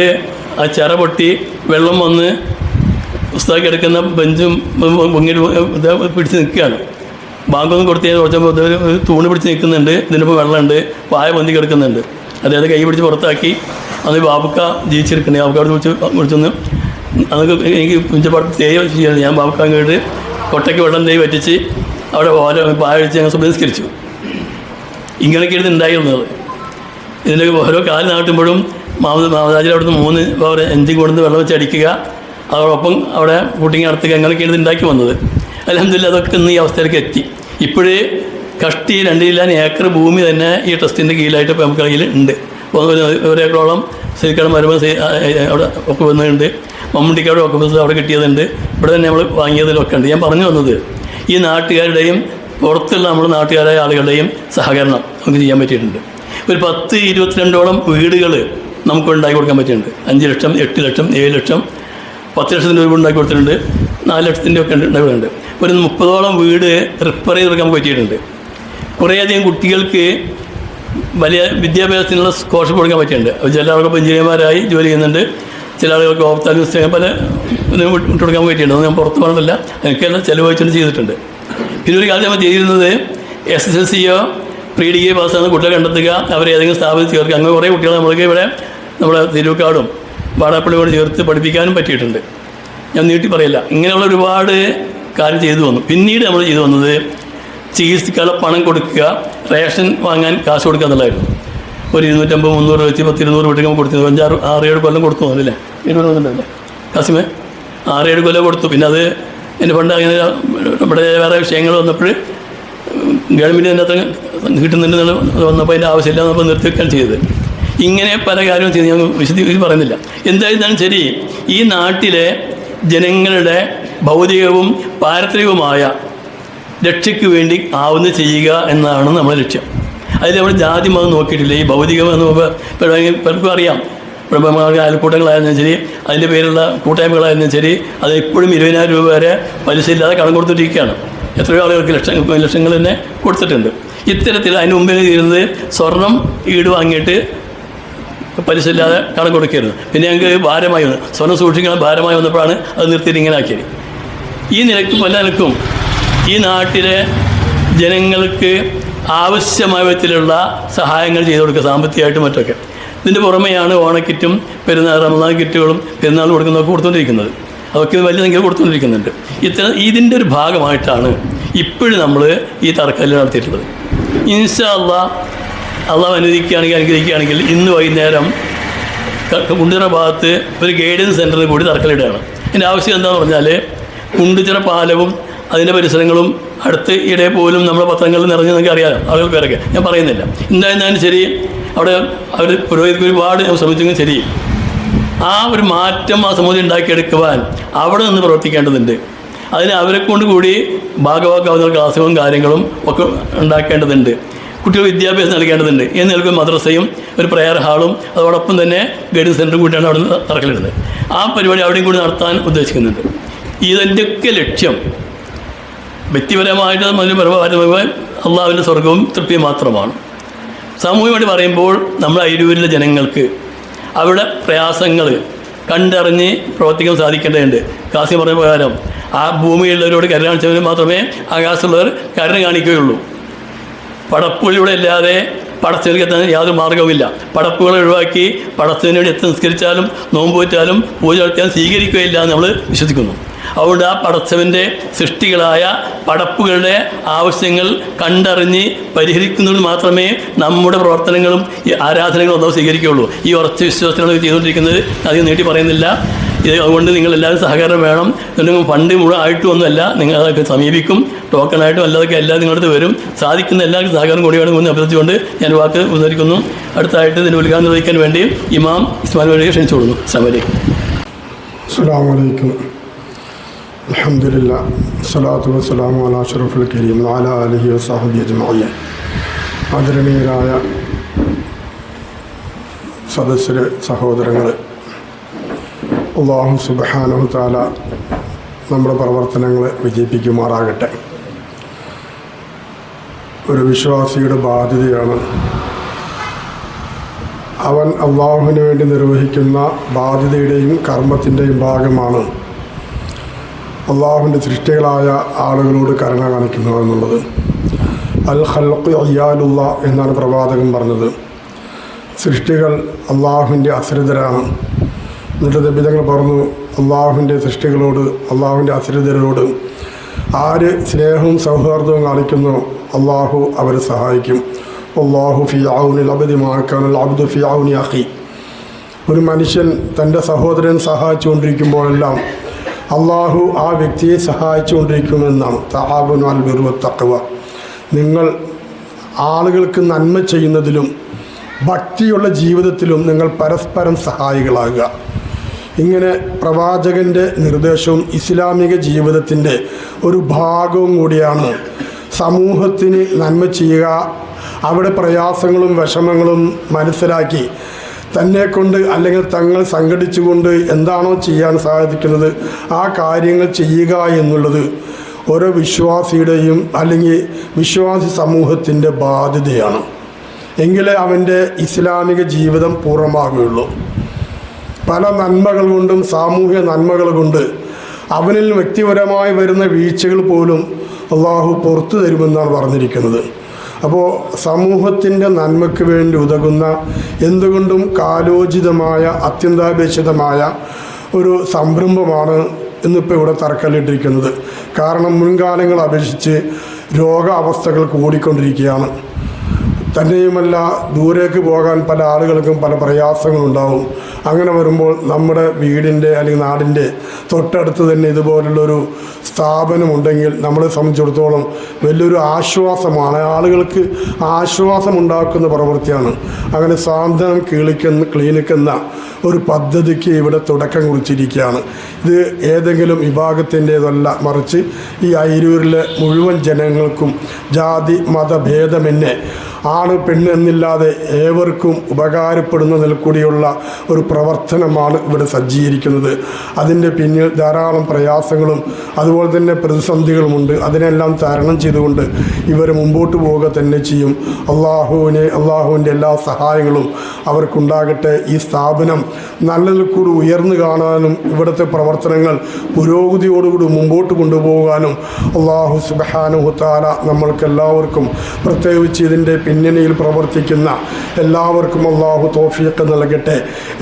ആ ചിറ പൊട്ടി വെള്ളം വന്ന് ഉസ്താദ് കിടക്കുന്ന ബെഞ്ചും മുങ്ങിൽ പിടിച്ച് നിൽക്കുകയാണ്. ബാങ്കൊന്നും കൊടുത്ത് കുറച്ചപ്പോൾ ഒരു തൂണ് പിടിച്ച് നിൽക്കുന്നുണ്ട്, ഇതിനിപ്പോൾ വെള്ളമുണ്ട്, പായ പൊന്തി കിടക്കുന്നുണ്ട്. അദ്ദേഹത്തെ കൈ പിടിച്ച് പുറത്താക്കി. അന്ന് ബാബുക്ക ജീവിച്ചിരിക്കണേ, ബാബുക്കാട് വിളിച്ചൊന്ന് അതൊക്കെ എനിക്ക് പുഞ്ചപ്പാട് തേവ് ചെയ്യണം. ഞാൻ ബാബുക്കാൻ കേട്ട് കൊട്ടയ്ക്ക് വെള്ളം തേവ് വറ്റിച്ച് അവിടെ പായ വെച്ച് ഞങ്ങൾ സംസ്കരിച്ചു. ഇങ്ങനെയൊക്കെയാണ് ഉണ്ടായിരുന്നത്. ഇതിൻ്റെ ഓരോ കാല് നാട്ടുമ്പോഴും മാമതാജിൽ അവിടുന്ന് 3 എഞ്ചിൻ കൊണ്ടുവന്ന് വെള്ളം വെച്ച് അടിക്കുക, അതോടൊപ്പം അവിടെ കൂട്ടിങ് നടത്തുക, അങ്ങനെയൊക്കെയാണ് ഇത് ഉണ്ടാക്കി വന്നത്. അൽഹംദുലില്ലാ അതൊക്കെ ഇന്ന് ഈ അവസ്ഥയിലേക്ക് എത്തി. ഇപ്പോഴേ കഷ്ടി 2 ഏക്കർ ഭൂമി തന്നെ ഈ ട്രസ്റ്റിൻ്റെ കീഴിലായിട്ട് ഇപ്പോൾ നമുക്ക് കയ്യിൽ ഉണ്ട്. 1 ഏക്കറോളം ശരിക്കും മരുമ അവിടെ ഒക്കെ വന്നിട്ടുണ്ട്. മമ്മൂട്ടിക്കവിടെ ഒക്കെ അവിടെ കിട്ടിയതുണ്ട്. ഇവിടെ തന്നെ നമ്മൾ വാങ്ങിയതിലൊക്കെ ഉണ്ട്. ഞാൻ പറഞ്ഞു വന്നത് ഈ നാട്ടുകാരുടെയും പുറത്തുള്ള നമ്മുടെ നാട്ടുകാരായ ആളുകളുടെയും സഹകരണം നമുക്ക് ചെയ്യാൻ പറ്റിയിട്ടുണ്ട്. ഒരു 10-22ഓളം വീടുകൾ നമുക്ക് ഉണ്ടാക്കി കൊടുക്കാൻ പറ്റിയിട്ടുണ്ട്. 5 ലക്ഷം, 8 ലക്ഷം, 7 ലക്ഷം, 10 ലക്ഷത്തിൻ്റെ രൂപ ഉണ്ടാക്കി കൊടുത്തിട്ടുണ്ട്. 4 ലക്ഷത്തിൻ്റെ ഒക്കെ ഉണ്ടാക്കിയിട്ടുണ്ട്. ഒരു 30ഓളം വീട് റിപ്പയർ ചെയ്ത് കൊടുക്കാൻ പറ്റിയിട്ടുണ്ട്. കുറേയധികം കുട്ടികൾക്ക് വലിയ വിദ്യാഭ്യാസത്തിനുള്ള സ്കോളർഷിപ്പ് കൊടുക്കാൻ പറ്റിയിട്ടുണ്ട്. ചില ആളുകൾക്ക് എഞ്ചിനീയർമാരായി ജോലി ചെയ്യുന്നുണ്ട്, ചില ആളുകൾക്ക് ഓപ്താൽ പുസ്തകം പല വിട്ടു കൊടുക്കാൻ പറ്റിയിട്ടുണ്ട്. അത് ഞാൻ പുറത്ത് പറഞ്ഞില്ല, എനിക്കെല്ലാം ചിലവഴിച്ചുകൊണ്ട് ചെയ്തിട്ടുണ്ട്. പിന്നെ ഒരു കാലത്ത് നമ്മൾ ചെയ്തിരുന്നത് SSLCയോ പ്രീ ഡിഗ്രി പാസ്സാകുന്ന കുട്ടികളെ കണ്ടെത്തുക, അവരെ ഏതെങ്കിലും സ്ഥാപനത്തിൽ ചേർക്കുക. അങ്ങനെ കുറേ കുട്ടികളെ നമ്മൾക്ക് ഇവിടെ നമ്മുടെ തിരുവക്കാടും വാടാപ്പള്ളിയോട് ചേർത്ത് പഠിപ്പിക്കാനും പറ്റിയിട്ടുണ്ട്. ഞാൻ നീട്ടി പറയില്ല. ഇങ്ങനെയുള്ള ഒരുപാട് കാര്യം ചെയ്തു വന്നു. പിന്നീട് നമ്മൾ ചെയ്തു വന്നത് ചികിത്സക്കുള്ള പണം കൊടുക്കുക, റേഷൻ വാങ്ങാൻ കാശ് കൊടുക്കുക എന്നുള്ളതായിരുന്നു. ഒരു 250-300 വെച്ച് 10-200 വീട്ടിൽ നമുക്ക് കൊടുത്തു. 5-6-7 കൊല്ലം കൊടുത്തു തോന്നില്ലേ? 20 വന്നിട്ടുണ്ടല്ലേ കാസിമേ? 6-7 കൊല്ലം കൊടുത്തു. പിന്നെ അത് എൻ്റെ പണ്ട് അങ്ങനെ ഇവിടെ വേറെ വിഷയങ്ങൾ വന്നപ്പോൾ ഗവൺമെൻറ് തന്നെ അത്ര കിട്ടുന്നുണ്ടെന്ന് വന്നപ്പോൾ അതിൻ്റെ ആവശ്യമില്ല എന്നപ്പോൾ നിർത്തിവെക്കാൻ ചെയ്തത്. ഇങ്ങനെ പല കാര്യവും ചെയ്ത് ഞാൻ വിശദീകരിച്ച് പറയുന്നില്ല. എന്തായിരുന്നാലും ശരി, ഈ നാട്ടിലെ ജനങ്ങളുടെ ഭൗതികവും പാരത്രികവുമായ രക്ഷയ്ക്ക് വേണ്ടി ആവുന്ന ചെയ്യുക എന്നതാണ് നമ്മുടെ ലക്ഷ്യം. അതിൽ നമ്മൾ ജാതി മതം നോക്കിയിട്ടില്ല. ഈ ഭൗതികം എന്ന് പലർക്കും അറിയാം. അയൽക്കൂട്ടങ്ങളായിരുന്നാലും ശരി, അതിൻ്റെ പേരുള്ള കൂട്ടായ്മകളായിരുന്നാലും ശരി, അത് ഇപ്പോഴും 20,000 രൂപ വരെ പലിശയില്ലാതെ കടം കൊടുത്തിട്ടിരിക്കുകയാണ്. എത്രയോ ആളുകൾക്ക് ലക്ഷങ്ങൾ തന്നെ കൊടുത്തിട്ടുണ്ട്. ഇത്തരത്തിൽ അതിന് മുമ്പിൽ ചെയ്യുന്നത് സ്വർണം ഈട് വാങ്ങിയിട്ട് പലിശ ഇല്ലാതെ കടം കൊടുക്കരുത്. പിന്നെ ഞങ്ങൾക്ക് ഭാരമായി വന്നു, സ്വർണ്ണം സൂക്ഷിക്കാൻ ഭാരമായി വന്നപ്പോഴാണ് അത് നിർത്തിയിട്ട് ഇങ്ങനെ ആക്കിയത്. ഈ നിലയ്ക്ക് പല നിലക്കും ഈ നാട്ടിലെ ജനങ്ങൾക്ക് ആവശ്യമായ വിധത്തിലുള്ള സഹായങ്ങൾ ചെയ്തു കൊടുക്കുക, സാമ്പത്തികമായിട്ടും മറ്റൊക്കെ. ഇതിൻ്റെ പുറമെയാണ് ഓണക്കിറ്റും റമദാൻ കിറ്റുകളും പെരുന്നാൾ കൊടുക്കുന്നതൊക്കെ കൊടുത്തുകൊണ്ടിരിക്കുന്നത്. അതൊക്കെ വലിയ സംഖ്യ കൊടുത്തുകൊണ്ടിരിക്കുന്നുണ്ട്. ഇതിൻ്റെ ഒരു ഭാഗമായിട്ടാണ് ഇപ്പോഴും നമ്മൾ ഈ തറക്കല്ല് നടത്തിയിട്ടുള്ളത്. ഇൻഷാ അല്ലാഹ് അള്ളാഹ് അനുഗ്രഹിക്കുകയാണെങ്കിൽ ഇന്ന് വൈകുന്നേരം കുണ്ടുചിറ ഭാഗത്ത് ഒരു ഗൈഡൻസ് സെൻറ്ററിൽ കൂടി തറക്കല്ലിടുകയാണ്. ഇതിൻ്റെ ആവശ്യം എന്താണെന്ന് പറഞ്ഞാൽ കുണ്ടുചിറ പാലവും അതിൻ്റെ പരിസരങ്ങളും അടുത്ത് ഇടയെ പോലും നമ്മുടെ പത്രങ്ങളിൽ നിറഞ്ഞ് നിങ്ങൾക്ക് അറിയാമല്ലോ, ആളുകൾ പേരൊക്കെ ഞാൻ പറയുന്നില്ല. എന്തായിരുന്നാലും ശരി, അവിടെ അവർ പുരോഗതിക്ക് ഒരുപാട് ശ്രമിച്ചെങ്കിൽ ശരി, ആ ഒരു മാറ്റം ആ സമൂഹത്തിൽ ഉണ്ടാക്കിയെടുക്കുവാൻ അവിടെ നിന്ന് പ്രവർത്തിക്കേണ്ടതുണ്ട്. അതിന് അവരെ കൊണ്ട് കൂടി ഭാഗവാക്കാവുന്ന ക്ലാസ്സുകളും കാര്യങ്ങളും ഒക്കെ ഉണ്ടാക്കേണ്ടതുണ്ട്. കുട്ടികൾ വിദ്യാഭ്യാസം നൽകേണ്ടതുണ്ട്. എന്ന് നൽകുന്ന മദ്രസയും ഒരു പ്രയർ ഹാളും അതോടൊപ്പം തന്നെ ഗൈഡൻസ് സെൻ്ററും കൂടിയാണ് അവിടെ നിന്ന് തറക്കല്ലിടുന്നത്. ആ പരിപാടി അവിടെയും കൂടി നടത്താൻ ഉദ്ദേശിക്കുന്നുണ്ട്. ഇതിൻ്റെയൊക്കെ ലക്ഷ്യം വ്യക്തിപരമായിട്ട് പരമാവധി അള്ളാഹുവിൻ്റെ സ്വർഗവും തൃപ്തിയും മാത്രമാണ്. സാമൂഹികമായിട്ട് പറയുമ്പോൾ നമ്മുടെ അയിരൂരിലെ ജനങ്ങൾക്ക് അവരുടെ പ്രയാസങ്ങൾ കണ്ടറിഞ്ഞ് പ്രവർത്തിക്കാൻ സാധിക്കേണ്ടതുണ്ട്. കാസിം പറഞ്ഞ പ്രകാരം ആ ഭൂമിയിലുള്ളവരോട് കരുണ കാണിച്ചവർ മാത്രമേ ആകാശമുള്ളവർ കരുണ കാണിക്കുകയുള്ളൂ. പടപ്പുകളിലൂടെ അല്ലാതെ പടച്ചവർക്ക് എത്താൻ യാതൊരു മാർഗവുമില്ല. പടപ്പുകൾ ഒഴിവാക്കി പടച്ചതിന് വേണ്ടി എത്തി നിസ്കരിച്ചാലും നോമ്പ് വെച്ചാലും പൂജ നടത്തിയാൽ സ്വീകരിക്കുകയില്ല എന്ന് നമ്മൾ വിശ്വസിക്കുന്നു. അതുകൊണ്ട് ആ പടച്ചവൻ്റെ സൃഷ്ടികളായ പടപ്പുകളുടെ ആവശ്യങ്ങൾ കണ്ടറിഞ്ഞ് പരിഹരിക്കുന്നതിൽ മാത്രമേ നമ്മുടെ പ്രവർത്തനങ്ങളും ഈ ആരാധനകളും ഒന്നും സ്വീകരിക്കുകയുള്ളൂ. ഈ ഉറച്ച വിശ്വാസത്തിനാണ് ചെയ്തുകൊണ്ടിരിക്കുന്നത്. അധികം നീട്ടി പറയുന്നില്ല. അതുകൊണ്ട് നിങ്ങളെല്ലാവരും സഹകരണം വേണം. എന്തെങ്കിലും ഫണ്ട് മുഴുവൻ ആയിട്ടുമൊന്നുമല്ല, നിങ്ങൾ അതൊക്കെ സമീപിക്കും. ടോക്കണായിട്ടും അല്ലാതൊക്കെ എല്ലാം നിങ്ങളുടെ വരും. സാധിക്കുന്ന എല്ലാവർക്കും സഹകരണം കൂടി വേണമെന്ന് അഭ്യർത്ഥിച്ചുകൊണ്ട് ഞാൻ വാക്ക് ഉദ്ധരിക്കുന്നു. അടുത്തായിട്ട് ഇതിന് ഉദ്ഘാടനം നിർവഹിക്കാൻ വേണ്ടി ഇമാം ഇസ്മായിൽ വഴിയെ ക്ഷണിച്ചു കൊടുക്കുന്നു. അസ്സലാമു അലൈക്കും. അൽഹംദുലില്ലാ സ്വലാത്തു വസ്സലാമു അലാ അഷ്റഫിൽ കരീം വഅലാ ആലിഹി വസഹ്ബിഹി അജ്മഈൻ. ആദരണീയരായ സദസ്യരെ, സഹോദരങ്ങൾ, അല്ലാഹു സുബ്ഹാനഹു തആല നമ്മുടെ പ്രവർത്തനങ്ങളെ വിജയിപ്പിക്കുമാറാകട്ടെ. ഒരു വിശ്വാസിയുടെ ബാധ്യതയാണ്. അവൻ അള്ളാഹുവിന് വേണ്ടി നിർവഹിക്കുന്ന ബാധ്യതയുടെയും കർമ്മത്തിൻ്റെയും ഭാഗമാണ് അള്ളാഹുവിൻ്റെ സൃഷ്ടികളായ ആളുകളോട് കരുണ കാണിക്കുക എന്നുള്ളത്. അൽ ഖൽഖ് ഇയാലുള്ള എന്നാണ് പ്രവാചകൻ പറഞ്ഞത്. സൃഷ്ടികൾ അള്ളാഹുവിൻ്റെ അശ്രിതരാണ്. എന്നിട്ട് നബിതങ്ങൾ പറഞ്ഞു, അള്ളാഹുവിൻ്റെ സൃഷ്ടികളോട്, അള്ളാഹുവിൻ്റെ അശ്രിതരോട് ആര് സ്നേഹവും സൗഹാർദ്ദവും കാണിക്കുന്നു അള്ളാഹു അവരെ സഹായിക്കും. അള്ളാഹു ഫി ഔനിൽ അബ്ദി മാ കാനൽ അബ്ദു ഫി ഔനി അഖി. ഒരു മനുഷ്യൻ തൻ്റെ സഹോദരൻ സഹായിച്ചുകൊണ്ടിരിക്കുമ്പോഴെല്ലാം അള്ളാഹു ആ വ്യക്തിയെ സഹായിച്ചുകൊണ്ടിരിക്കുമെന്നാണ്. തആവനു അൽ ബിർരി വത്തഖ്വ. നിങ്ങൾ ആളുകൾക്ക് നന്മ ചെയ്യുന്നതിലും ഭക്തിയുള്ള ജീവിതത്തിലും നിങ്ങൾ പരസ്പരം സഹായികളാകുക. ഇങ്ങനെ പ്രവാചകൻ്റെ നിർദ്ദേശവും ഇസ്ലാമിക ജീവിതത്തിൻ്റെ ഒരു ഭാഗവും കൂടിയാണ് സമൂഹത്തിന് നന്മ ചെയ്യുക. അവിടെ പ്രയാസങ്ങളും വിഷമങ്ങളും മനസ്സിലാക്കി തന്നെക്കൊണ്ട് അല്ലെങ്കിൽ തങ്ങൾ സംഘടിച്ചുകൊണ്ട് എന്താണോ ചെയ്യാൻ സാധിക്കുന്നത് ആ കാര്യങ്ങൾ ചെയ്യുക എന്നുള്ളത് ഓരോ വിശ്വാസിയുടെയും അല്ലെങ്കിൽ വിശ്വാസി സമൂഹത്തിൻ്റെ ബാധ്യതയാണ്. എങ്കിലേ അവൻ്റെ ഇസ്ലാമിക ജീവിതം പൂർണ്ണമാകുകയുള്ളൂ. പല നന്മകൾ കൊണ്ടും സാമൂഹ്യ നന്മകൾ കൊണ്ട് അവനിൽ വ്യക്തിപരമായി വരുന്ന വീഴ്ചകൾ പോലും അള്ളാഹു പുറത്തു തരുമെന്നാണ് പറഞ്ഞിരിക്കുന്നത്. അപ്പോൾ സമൂഹത്തിൻ്റെ നന്മയ്ക്ക് വേണ്ടി ഉതകുന്ന എന്തുകൊണ്ടും കാലോചിതമായ അത്യന്താപേക്ഷിതമായ ഒരു സംരംഭമാണ് ഇന്നിപ്പോൾ ഇവിടെ തറക്കല്ലിട്ടിരിക്കുന്നത്. കാരണം മുൻകാലങ്ങളെ അപേക്ഷിച്ച് രോഗാവസ്ഥകൾ കൂടിക്കൊണ്ടിരിക്കുകയാണ്. തന്നെയുമല്ല, ദൂരേക്ക് പോകാൻ പല ആളുകൾക്കും പല പ്രയാസങ്ങളുണ്ടാവും. അങ്ങനെ വരുമ്പോൾ നമ്മുടെ വീടിൻ്റെ അല്ലെങ്കിൽ നാടിൻ്റെ തൊട്ടടുത്ത് തന്നെ ഇതുപോലുള്ളൊരു സ്ഥാപനമുണ്ടെങ്കിൽ നമ്മളെ സംബന്ധിച്ചിടത്തോളം വലിയൊരു ആശ്വാസമാണ്. ആളുകൾക്ക് ആശ്വാസമുണ്ടാക്കുന്ന പ്രവൃത്തിയാണ്. അങ്ങനെ സാന്ത്വനം ക്ലിനിക് എന്ന ഒരു പദ്ധതിക്ക് ഇവിടെ തുടക്കം കുറിച്ചിരിക്കുകയാണ്. ഇത് ഏതെങ്കിലും വിഭാഗത്തിൻ്റേതല്ല, മറിച്ച് ഈ അയിരൂരിലെ മുഴുവൻ ജനങ്ങൾക്കും ജാതി മതഭേദമെന്നെ ആണ് പെണ്ണ് എന്നില്ലാതെ ഏവർക്കും ഉപകാരപ്പെടുന്ന നിൽക്കൂടിയുള്ള ഒരു പ്രവർത്തനമാണ് ഇവിടെ സജ്ജീകരിക്കുന്നത്. അതിൻ്റെ പിന്നിൽ ധാരാളം പ്രയാസങ്ങളും അതുപോലെ തന്നെ പ്രതിസന്ധികളുമുണ്ട്. അതിനെല്ലാം തരണം ചെയ്തുകൊണ്ട് ഇവർ മുമ്പോട്ട് പോവുക തന്നെ ചെയ്യും. അള്ളാഹുവിൻ്റെ എല്ലാ സഹായങ്ങളും അവർക്കുണ്ടാകട്ടെ. ഈ സ്ഥാപനം നല്ലതിൽ കൂടി ഉയർന്നു കാണാനും ഇവിടുത്തെ പ്രവർത്തനങ്ങൾ പുരോഗതിയോടുകൂടി മുമ്പോട്ട് കൊണ്ടുപോകാനും അള്ളാഹു സുബ്ഹാനഹു തആല നമ്മൾക്കെല്ലാവർക്കും, പ്രത്യേകിച്ച് ഇതിൻ്റെ പിന്നണിയിൽ പ്രവർത്തിക്കുന്ന എല്ലാവർക്കും അള്ളാഹു തൗഫീഖ് നൽകട്ടെ.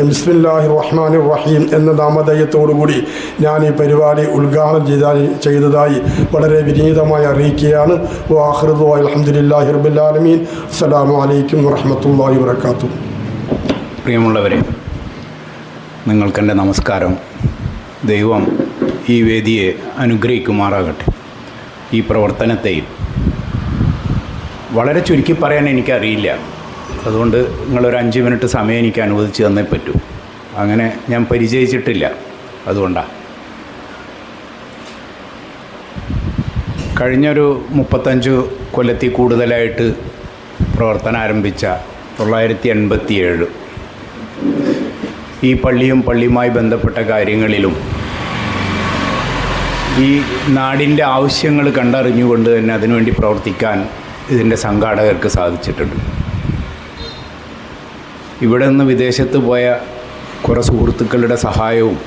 ബിസ്മില്ലാഹിർ റഹ്മാനിർ റഹീം എന്ന നാമധേയത്തോടുകൂടി ഞാൻ ഈ പരിപാടി ഉദ്ഘാടനം ചെയ്തതായി വളരെ വിനീതമായി അറിയിക്കുകയാണ്. വആഖിറു ദുആഇ അൽഹംദുലില്ലാഹി റബ്ബിൽ ആലമീൻ. അസ്സലാമു അലൈക്കും വറഹ്മത്തുള്ളാഹി വബറകാതുഹു. പ്രിയമുള്ളവരെ, നിങ്ങൾക്കെൻ്റെ നമസ്കാരം. ദൈവം ഈ വേദിയെ അനുഗ്രഹിക്കുമാറാകട്ടെ. ഈ പ്രവർത്തനത്തെയും വളരെ ചുരുക്കി പറയാൻ എനിക്കറിയില്ല. അതുകൊണ്ട് നിങ്ങളൊരു 5 മിനിറ്റ് സമയം എനിക്ക് അനുവദിച്ച് തന്നേ പറ്റൂ. അങ്ങനെ ഞാൻ പരിചയിച്ചിട്ടില്ല, അതുകൊണ്ടാണ്. കഴിഞ്ഞൊരു 35 കൊല്ലത്തിൽ കൂടുതലായിട്ട് പ്രവർത്തനം ആരംഭിച്ച 1987 ഈ പള്ളിയും പള്ളിയുമായി ബന്ധപ്പെട്ട കാര്യങ്ങളിലും ഈ നാടിൻ്റെ ആവശ്യങ്ങൾ കണ്ടറിഞ്ഞുകൊണ്ട് തന്നെ അതിനുവേണ്ടി പ്രവർത്തിക്കാൻ ഇതിൻ്റെ സംഘാടകർക്ക് സാധിച്ചിട്ടുണ്ട്. ഇവിടെ നിന്ന് വിദേശത്ത് പോയ കുറേ സുഹൃത്തുക്കളുടെ സഹായവും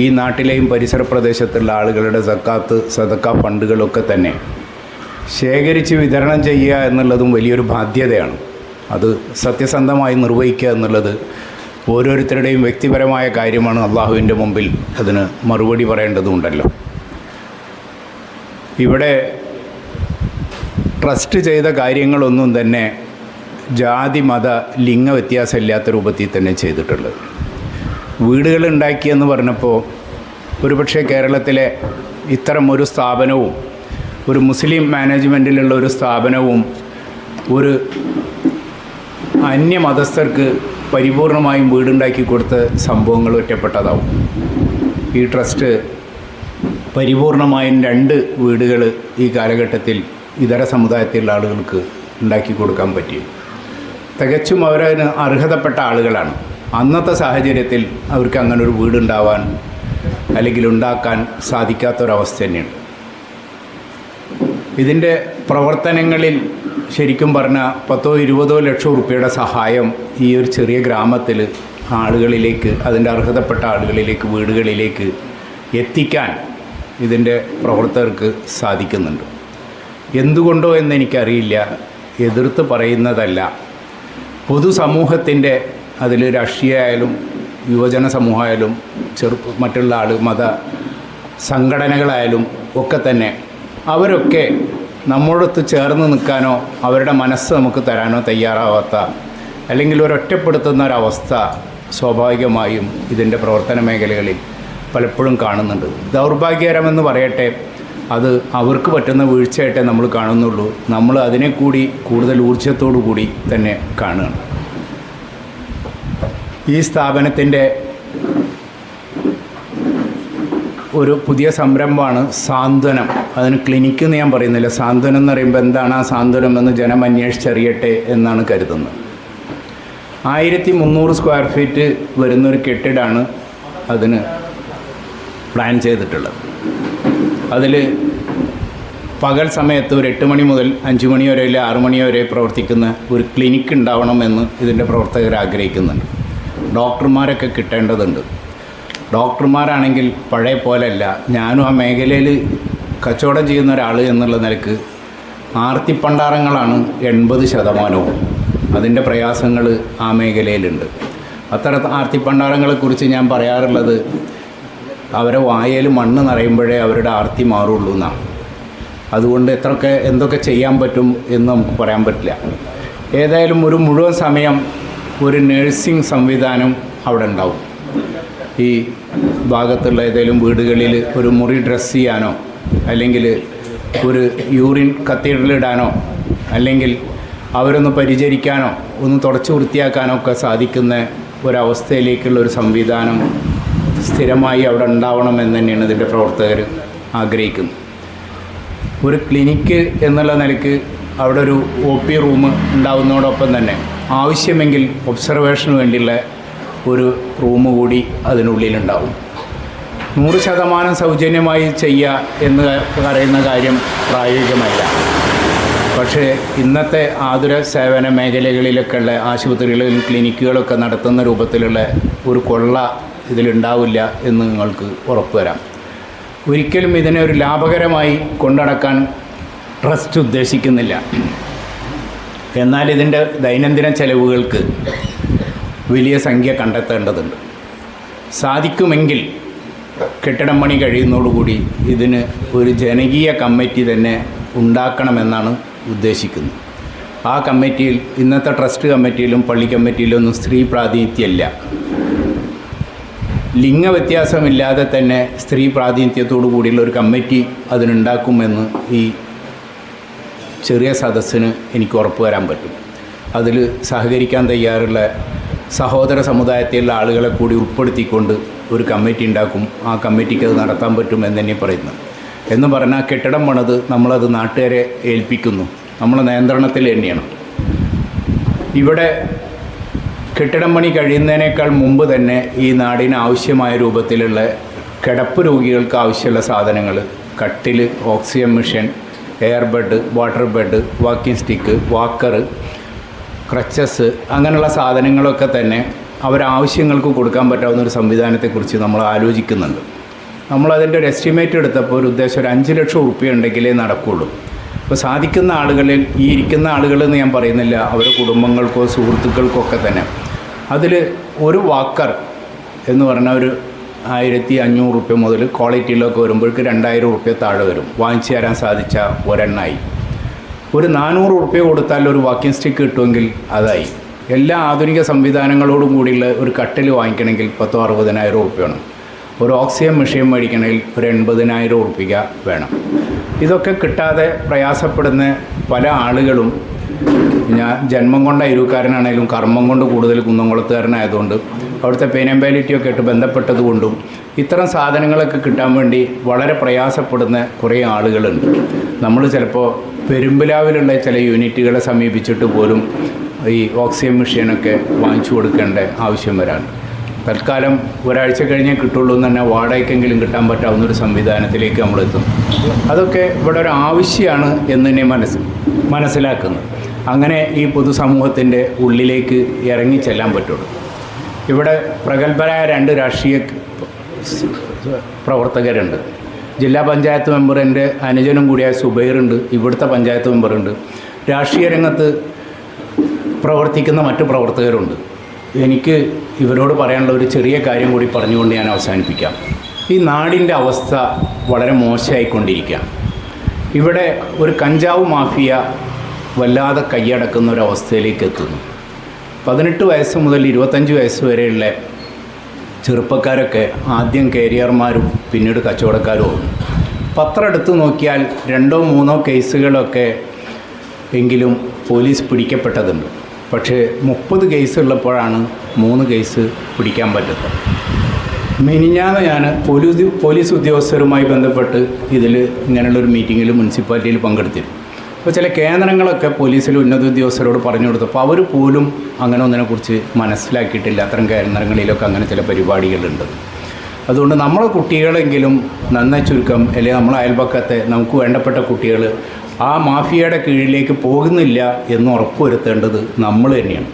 ഈ നാട്ടിലെയും പരിസര പ്രദേശത്തുള്ള ആളുകളുടെ സക്കാത്ത് സദക്ക ഫണ്ടുകളൊക്കെ തന്നെ ശേഖരിച്ച് വിതരണം ചെയ്യുക എന്നുള്ളതും വലിയൊരു ബാധ്യതയാണ്. അത് സത്യസന്ധമായി നിർവഹിക്കുക എന്നുള്ളത് ഓരോരുത്തരുടെയും വ്യക്തിപരമായ കാര്യമാണ്. അള്ളാഹുവിൻ്റെ മുമ്പിൽ അതിന് മറുപടി പറയേണ്ടതുണ്ടല്ലോ. ഇവിടെ ട്രസ്റ്റ് ചെയ്ത കാര്യങ്ങളൊന്നും തന്നെ ജാതി മത ലിംഗ വ്യത്യാസമില്ലാത്ത രൂപത്തിൽ തന്നെ ചെയ്തിട്ടുള്ളത്. വീടുകളുണ്ടാക്കിയെന്ന് പറഞ്ഞപ്പോൾ ഒരുപക്ഷെ കേരളത്തിലെ ഇത്തരം ഒരു സ്ഥാപനവും ഒരു മുസ്ലിം മാനേജ്മെൻറ്റിലുള്ള ഒരു സ്ഥാപനവും ഒരു അന്യമതസ്ഥർക്ക് പരിപൂർണമായും വീടുണ്ടാക്കി കൊടുത്ത സംഭവങ്ങൾ ഒറ്റപ്പെട്ടതാവും. ഈ ട്രസ്റ്റ് പരിപൂർണമായും 2 വീടുകൾ ഈ കാലഘട്ടത്തിൽ ഇതര സമുദായത്തിലുള്ള ആളുകൾക്ക് ഉണ്ടാക്കി കൊടുക്കാൻ പറ്റി. തികച്ചും അവരതിന് അർഹതപ്പെട്ട ആളുകളാണ്. അന്നത്തെ സാഹചര്യത്തിൽ അവർക്ക് അങ്ങനെ ഒരു വീടുണ്ടാവാൻ അല്ലെങ്കിൽ ഉണ്ടാക്കാൻ സാധിക്കാത്തൊരവസ്ഥ തന്നെയുണ്ട്. ഇതിൻ്റെ പ്രവർത്തനങ്ങളിൽ ശരിക്കും പറഞ്ഞാൽ 10-20 ലക്ഷം റുപ്യയുടെ സഹായം ഈ ഒരു ചെറിയ ഗ്രാമത്തിൽ ആളുകളിലേക്ക്, അതിൻ്റെ അർഹതപ്പെട്ട ആളുകളിലേക്ക്, വീടുകളിലേക്ക് എത്തിക്കാൻ ഇതിൻ്റെ പ്രവർത്തകർക്ക് സാധിക്കുന്നുണ്ട്. എന്തുകൊണ്ടോ എന്നെനിക്കറിയില്ല, എതിർത്ത് പറയുന്നതല്ല. പൊതുസമൂഹത്തിൻ്റെ, അതിൽ രാഷ്ട്രീയമായാലും യുവജന സമൂഹമായാലും മറ്റുള്ള മത സംഘടനകളായാലും ഒക്കെ തന്നെ, അവരൊക്കെ നമ്മളോടൊത്ത് ചേർന്ന് നിൽക്കാനോ അവരുടെ മനസ്സ് നമുക്ക് തരാനോ തയ്യാറാവാത്ത, അല്ലെങ്കിൽ ഒരൊറ്റപ്പെടുത്തുന്ന ഒരവസ്ഥ സ്വാഭാവികമായും ഇതിൻ്റെ പ്രവർത്തന മേഖലകളിൽ പലപ്പോഴും കാണുന്നുണ്ട്. ദൗർഭാഗ്യകരമെന്ന് പറയട്ടെ, അത് അവർക്ക് പറ്റുന്ന വീഴ്ചയായിട്ടേ നമ്മൾ കാണുന്നുള്ളൂ. നമ്മൾ അതിനെ കൂടി കൂടുതൽ ഊർജ്ജത്തോടു കൂടി തന്നെ കാണുകയാണ്. ഈ സ്ഥാപനത്തിൻ്റെ ഒരു പുതിയ സംരംഭമാണ് സാന്ത്വനം. അതിന് ക്ലിനിക്ക് എന്ന് ഞാൻ പറയുന്നില്ല. സാന്ത്വനം എന്ന് പറയുമ്പോൾ എന്താണ് ആ സാന്ത്വനം എന്ന് ജനം അന്വേഷിച്ചറിയട്ടെ എന്നാണ് കരുതുന്നത്. 1300 സ്ക്വയർ ഫീറ്റ് വരുന്നൊരു കെട്ടിടമാണ് അതിന് പ്ലാൻ ചെയ്തിട്ടുള്ളത്. അതിൽ പകൽ സമയത്ത് ഒരു 8 മണി മുതൽ 5 മണി വരെ, അല്ലെങ്കിൽ 6 മണി വരെ പ്രവർത്തിക്കുന്ന ഒരു ക്ലിനിക്ക് ഉണ്ടാവണമെന്ന് ഇതിൻ്റെ പ്രവർത്തകർ ആഗ്രഹിക്കുന്നുണ്ട്. ഡോക്ടർമാരൊക്കെ കിട്ടേണ്ടതുണ്ട്. ഡോക്ടർമാരാണെങ്കിൽ പഴയ പോലെയല്ല. ഞാനും ആ മേഖലയിൽ കച്ചവടം ചെയ്യുന്ന ഒരാൾ എന്നുള്ള നിലക്ക് ആർത്തിപ്പണ്ടാരങ്ങളാണ് 80%. അതിൻ്റെ പ്രയാസങ്ങൾ ആ മേഖലയിലുണ്ട്. അത്തരം ആർത്തിപ്പണ്ടാരങ്ങളെക്കുറിച്ച് ഞാൻ പറയാറുള്ളത്, അവരെ വായയിൽ മണ്ണ് നിറയുമ്പോഴേ അവരുടെ ആർത്തി മാറുള്ളൂ എന്നാണ്. അതുകൊണ്ട് എന്തൊക്കെ ചെയ്യാൻ പറ്റും എന്ന് നമുക്ക് പറയാൻ പറ്റില്ല. ഏതായാലും ഒരു മുഴുവൻ സമയം ഒരു നഴ്സിംഗ് സംവിധാനം അവിടെ ഉണ്ടാവും. ഈ ഭാഗത്തുള്ള ഏതെങ്കിലും വീടുകളിൽ ഒരു മുറി ഡ്രസ്സ് ചെയ്യാനോ, അല്ലെങ്കിൽ ഒരു യൂറിൻ കത്തീഡ്രലിടാനോ, അല്ലെങ്കിൽ അവരൊന്ന് പരിചരിക്കാനോ, ഒന്ന് തുടച്ച് വൃത്തിയാക്കാനോ ഒക്കെ സാധിക്കുന്ന ഒരവസ്ഥയിലേക്കുള്ള ഒരു സംവിധാനം സ്ഥിരമായി അവിടെ ഉണ്ടാവണമെന്ന് തന്നെയാണ് ഇതിൻ്റെ പ്രവർത്തകർ ആഗ്രഹിക്കുന്നത്. ഒരു ക്ലിനിക്ക് എന്നുള്ള നിലയ്ക്ക് അവിടെ ഒരു OP റൂം ഉണ്ടാവുന്നതോടൊപ്പം തന്നെ ആവശ്യമെങ്കിൽ ഒബ്സർവേഷന് വേണ്ടിയുള്ള ഒരു റൂം കൂടി അതിനുള്ളിലുണ്ടാവും. 100% സൗജന്യമായി ചെയ്യുക എന്ന് പറയുന്ന കാര്യം പ്രായോഗികമല്ല. പക്ഷേ ഇന്നത്തെ ആതുര സേവന മേഖലകളിലൊക്കെയുള്ള ആശുപത്രികളിലും ക്ലിനിക്കുകളൊക്കെ നടത്തുന്ന രൂപത്തിലുള്ള ഒരു കൊള്ള ഇതിലുണ്ടാവില്ല എന്ന് നിങ്ങൾക്ക് ഉറപ്പ് തരാം. ഒരിക്കലും ഇതിനെ ഒരു ലാഭകരമായി കൊണ്ടുനടക്കാൻ ട്രസ്റ്റ് ഉദ്ദേശിക്കുന്നില്ല. എന്നാൽ ഇതിൻ്റെ ദൈനംദിന ചെലവുകൾക്ക് വലിയ സംഖ്യ കണ്ടെത്തേണ്ടതുണ്ട്. സാധിക്കുമെങ്കിൽ കെട്ടിടം പണി കഴിയുന്നതോടുകൂടി ഇതിന് ഒരു ജനകീയ കമ്മിറ്റി തന്നെ ഉണ്ടാക്കണമെന്നാണ് ഉദ്ദേശിക്കുന്നത്. ആ കമ്മിറ്റിയിൽ, ഇന്നത്തെ ട്രസ്റ്റ് കമ്മിറ്റിയിലും പള്ളി കമ്മിറ്റിയിലൊന്നും സ്ത്രീ പ്രാതിനിധ്യമില്ല. ലിംഗവ്യത്യാസമില്ലാതെ തന്നെ സ്ത്രീ പ്രാതിനിധ്യത്തോടു കൂടിയുള്ള ഒരു കമ്മിറ്റി അതിനുണ്ടാക്കുമെന്ന് ഈ ചെറിയ സദസ്സിന് എനിക്ക് ഉറപ്പ് വരാൻ പറ്റും. അതിൽ സഹകരിക്കാൻ തയ്യാറുള്ള സഹോദര സമുദായത്തിലുള്ള ആളുകളെ കൂടി ഉൾപ്പെടുത്തിക്കൊണ്ട് ഒരു കമ്മിറ്റി ഉണ്ടാക്കും. ആ കമ്മിറ്റിക്ക് അത് നടത്താൻ പറ്റും എന്ന് തന്നെ പറയുന്നു. എന്ന് പറഞ്ഞാൽ കെട്ടിടം പണിത് നമ്മളത് നാട്ടുകാരെ ഏൽപ്പിക്കുന്നു. നമ്മളെ നിയന്ത്രണത്തിൽ തന്നെയാണ്. ഇവിടെ കെട്ടിടം പണി കഴിയുന്നതിനേക്കാൾ മുമ്പ് തന്നെ ഈ നാടിന് ആവശ്യമായ രൂപത്തിലുള്ള കിടപ്പ് രോഗികൾക്ക് ആവശ്യമുള്ള സാധനങ്ങൾ, കട്ടിൽ, oxygen machine, air bed, water bed, walking stick, walker, crutches, അങ്ങനെയുള്ള സാധനങ്ങളൊക്കെ തന്നെ അവരാവശ്യങ്ങൾക്ക് കൊടുക്കാൻ പറ്റാവുന്ന ഒരു സംവിധാനത്തെക്കുറിച്ച് നമ്മൾ ആലോചിക്കുന്നുണ്ട്. നമ്മളതിൻ്റെ ഒരു എസ്റ്റിമേറ്റ് എടുത്തപ്പോൾ ഒരു ഉദ്ദേശം ഒരു 5 ലക്ഷം റുപ്യ ഉണ്ടെങ്കിലേ നടക്കുകയുള്ളൂ. അപ്പോൾ സാധിക്കുന്ന ആളുകളിൽ, ഈ ഇരിക്കുന്ന ആളുകളെന്ന് ഞാൻ പറയുന്നില്ല, അവരുടെ കുടുംബങ്ങൾക്കോ സുഹൃത്തുക്കൾക്കോ ഒക്കെ തന്നെ അതിൽ ഒരു വാക്കർ എന്ന് പറഞ്ഞാൽ ഒരു 1500 റുപ്യ മുതൽ ക്വാളിറ്റിയിലൊക്കെ വരുമ്പോഴേക്ക് 2000 റുപ്യ താഴെ വരും. വാങ്ങിച്ചു തരാൻ സാധിച്ച ഒരെണ്ണായി. ഒരു 400 റുപ്യ കൊടുത്താൽ ഒരു വാക്കിംഗ് സ്റ്റിക്ക് കിട്ടുമെങ്കിൽ അതായി. എല്ലാ ആധുനിക സംവിധാനങ്ങളോടും കൂടിയുള്ള ഒരു കട്ടിൽ വാങ്ങിക്കണമെങ്കിൽ 10,000-60,000 റുപ്യ വേണം. ഒരു ഓക്സിജൻ മെഷീൻ മേടിക്കണമെങ്കിൽ ഒരു 80,000 റുപ്യ വേണം. ഇതൊക്കെ കിട്ടാതെ പ്രയാസപ്പെടുന്ന പല ആളുകളും, ഞാൻ ജന്മം കൊണ്ട് അയരൂക്കാരനാണെങ്കിലും കർമ്മം കൊണ്ട് കൂടുതൽ കുന്നംകുളത്തുകാരനായതുകൊണ്ട് അവിടുത്തെ പേനമ്പാലിറ്റിയൊക്കെ ആയിട്ട് ബന്ധപ്പെട്ടതുകൊണ്ടും ഇത്തരം സാധനങ്ങളൊക്കെ കിട്ടാൻ വേണ്ടി വളരെ പ്രയാസപ്പെടുന്ന കുറേ ആളുകളുണ്ട്. നമ്മൾ ചിലപ്പോൾ പെരുമ്പിലാവിലുള്ള ചില യൂണിറ്റുകളെ സമീപിച്ചിട്ട് പോലും ഈ ഓക്സിജൻ മെഷീനൊക്കെ വാങ്ങിച്ചു കൊടുക്കേണ്ട ആവശ്യം വരാറുണ്ട്. തൽക്കാലം ഒരാഴ്ച കഴിഞ്ഞേ കിട്ടുള്ളൂ എന്ന് തന്നെ വാടകയ്ക്കെങ്കിലും കിട്ടാൻ പറ്റാവുന്ന ഒരു സംവിധാനത്തിലേക്ക് നമ്മളെത്തും. അതൊക്കെ ഇവിടെ ഒരു ആവശ്യമാണ് എന്ന് തന്നെ മനസ്സിലാക്കുന്നത്. അങ്ങനെ ഈ പൊതുസമൂഹത്തിൻ്റെ ഉള്ളിലേക്ക് ഇറങ്ങി ചെല്ലാൻ പറ്റുള്ളൂ. ഇവിടെ പ്രഗത്ഭരായ 2 രാഷ്ട്രീയ പ്രവർത്തകരുണ്ട്. ജില്ലാ പഞ്ചായത്ത് മെമ്പർ എൻ്റെ അനുജനും കൂടിയായ സുബൈറുണ്ട്, ഇവിടുത്തെ പഞ്ചായത്ത് മെമ്പറുണ്ട്, രാഷ്ട്രീയ രംഗത്ത് പ്രവർത്തിക്കുന്ന മറ്റു പ്രവർത്തകരുണ്ട്. എനിക്ക് ഇവരോട് പറയാനുള്ള ഒരു ചെറിയ കാര്യം കൂടി പറഞ്ഞുകൊണ്ട് ഞാൻ അവസാനിപ്പിക്കാം. ഈ നാടിൻ്റെ അവസ്ഥ വളരെ മോശമായിക്കൊണ്ടിരിക്കുകയാണ്. ഇവിടെ ഒരു കഞ്ചാവ് മാഫിയ വല്ലാതെ കൈയടക്കുന്ന ഒരവസ്ഥയിലേക്ക് എത്തുന്നു. 18 വയസ്സ് മുതൽ 25 വയസ്സ് വരെയുള്ള ചെറുപ്പക്കാരൊക്കെ ആദ്യം കാരിയർമാരും പിന്നീട് കച്ചവടക്കാരും. പത്രം എടുത്ത് നോക്കിയാൽ 2-3 കേസുകളൊക്കെ എങ്കിലും പോലീസ് പിടിക്കപ്പെട്ടതുണ്ട്. പക്ഷേ 30 കേസ് ഉള്ളപ്പോഴാണ് 3 കേസ് പിടിക്കാൻ പറ്റുന്നത്. മിനിഞ്ഞാന്ന് ഞാൻ പോലീസ് ഉദ്യോഗസ്ഥരുമായി ബന്ധപ്പെട്ട് ഇതിൽ ഇങ്ങനെയുള്ളൊരു മീറ്റിങ്ങിൽ മുനിസിപ്പാലിറ്റിയിൽ പങ്കെടുത്തിരുന്നു. അപ്പോൾ ചില കേന്ദ്രങ്ങളൊക്കെ പോലീസിൽ ഉന്നത ഉദ്യോഗസ്ഥരോട് പറഞ്ഞു കൊടുത്തപ്പോൾ അവർ പോലും അങ്ങനെ ഒന്നിനെക്കുറിച്ച് മനസ്സിലാക്കിയിട്ടില്ല. അത്തരം കേന്ദ്രങ്ങളിലൊക്കെ അങ്ങനെ ചില പരിപാടികളുണ്ട്. അതുകൊണ്ട് നമ്മളെ കുട്ടികളെങ്കിലും നന്നായി ചുരുക്കം, അല്ലെങ്കിൽ നമ്മളെ അയൽപക്കത്തെ നമുക്ക് വേണ്ടപ്പെട്ട കുട്ടികൾ ആ മാഫിയയുടെ കീഴിലേക്ക് പോകുന്നില്ല എന്ന് ഉറപ്പുവരുത്തേണ്ടത് നമ്മൾ തന്നെയാണ്.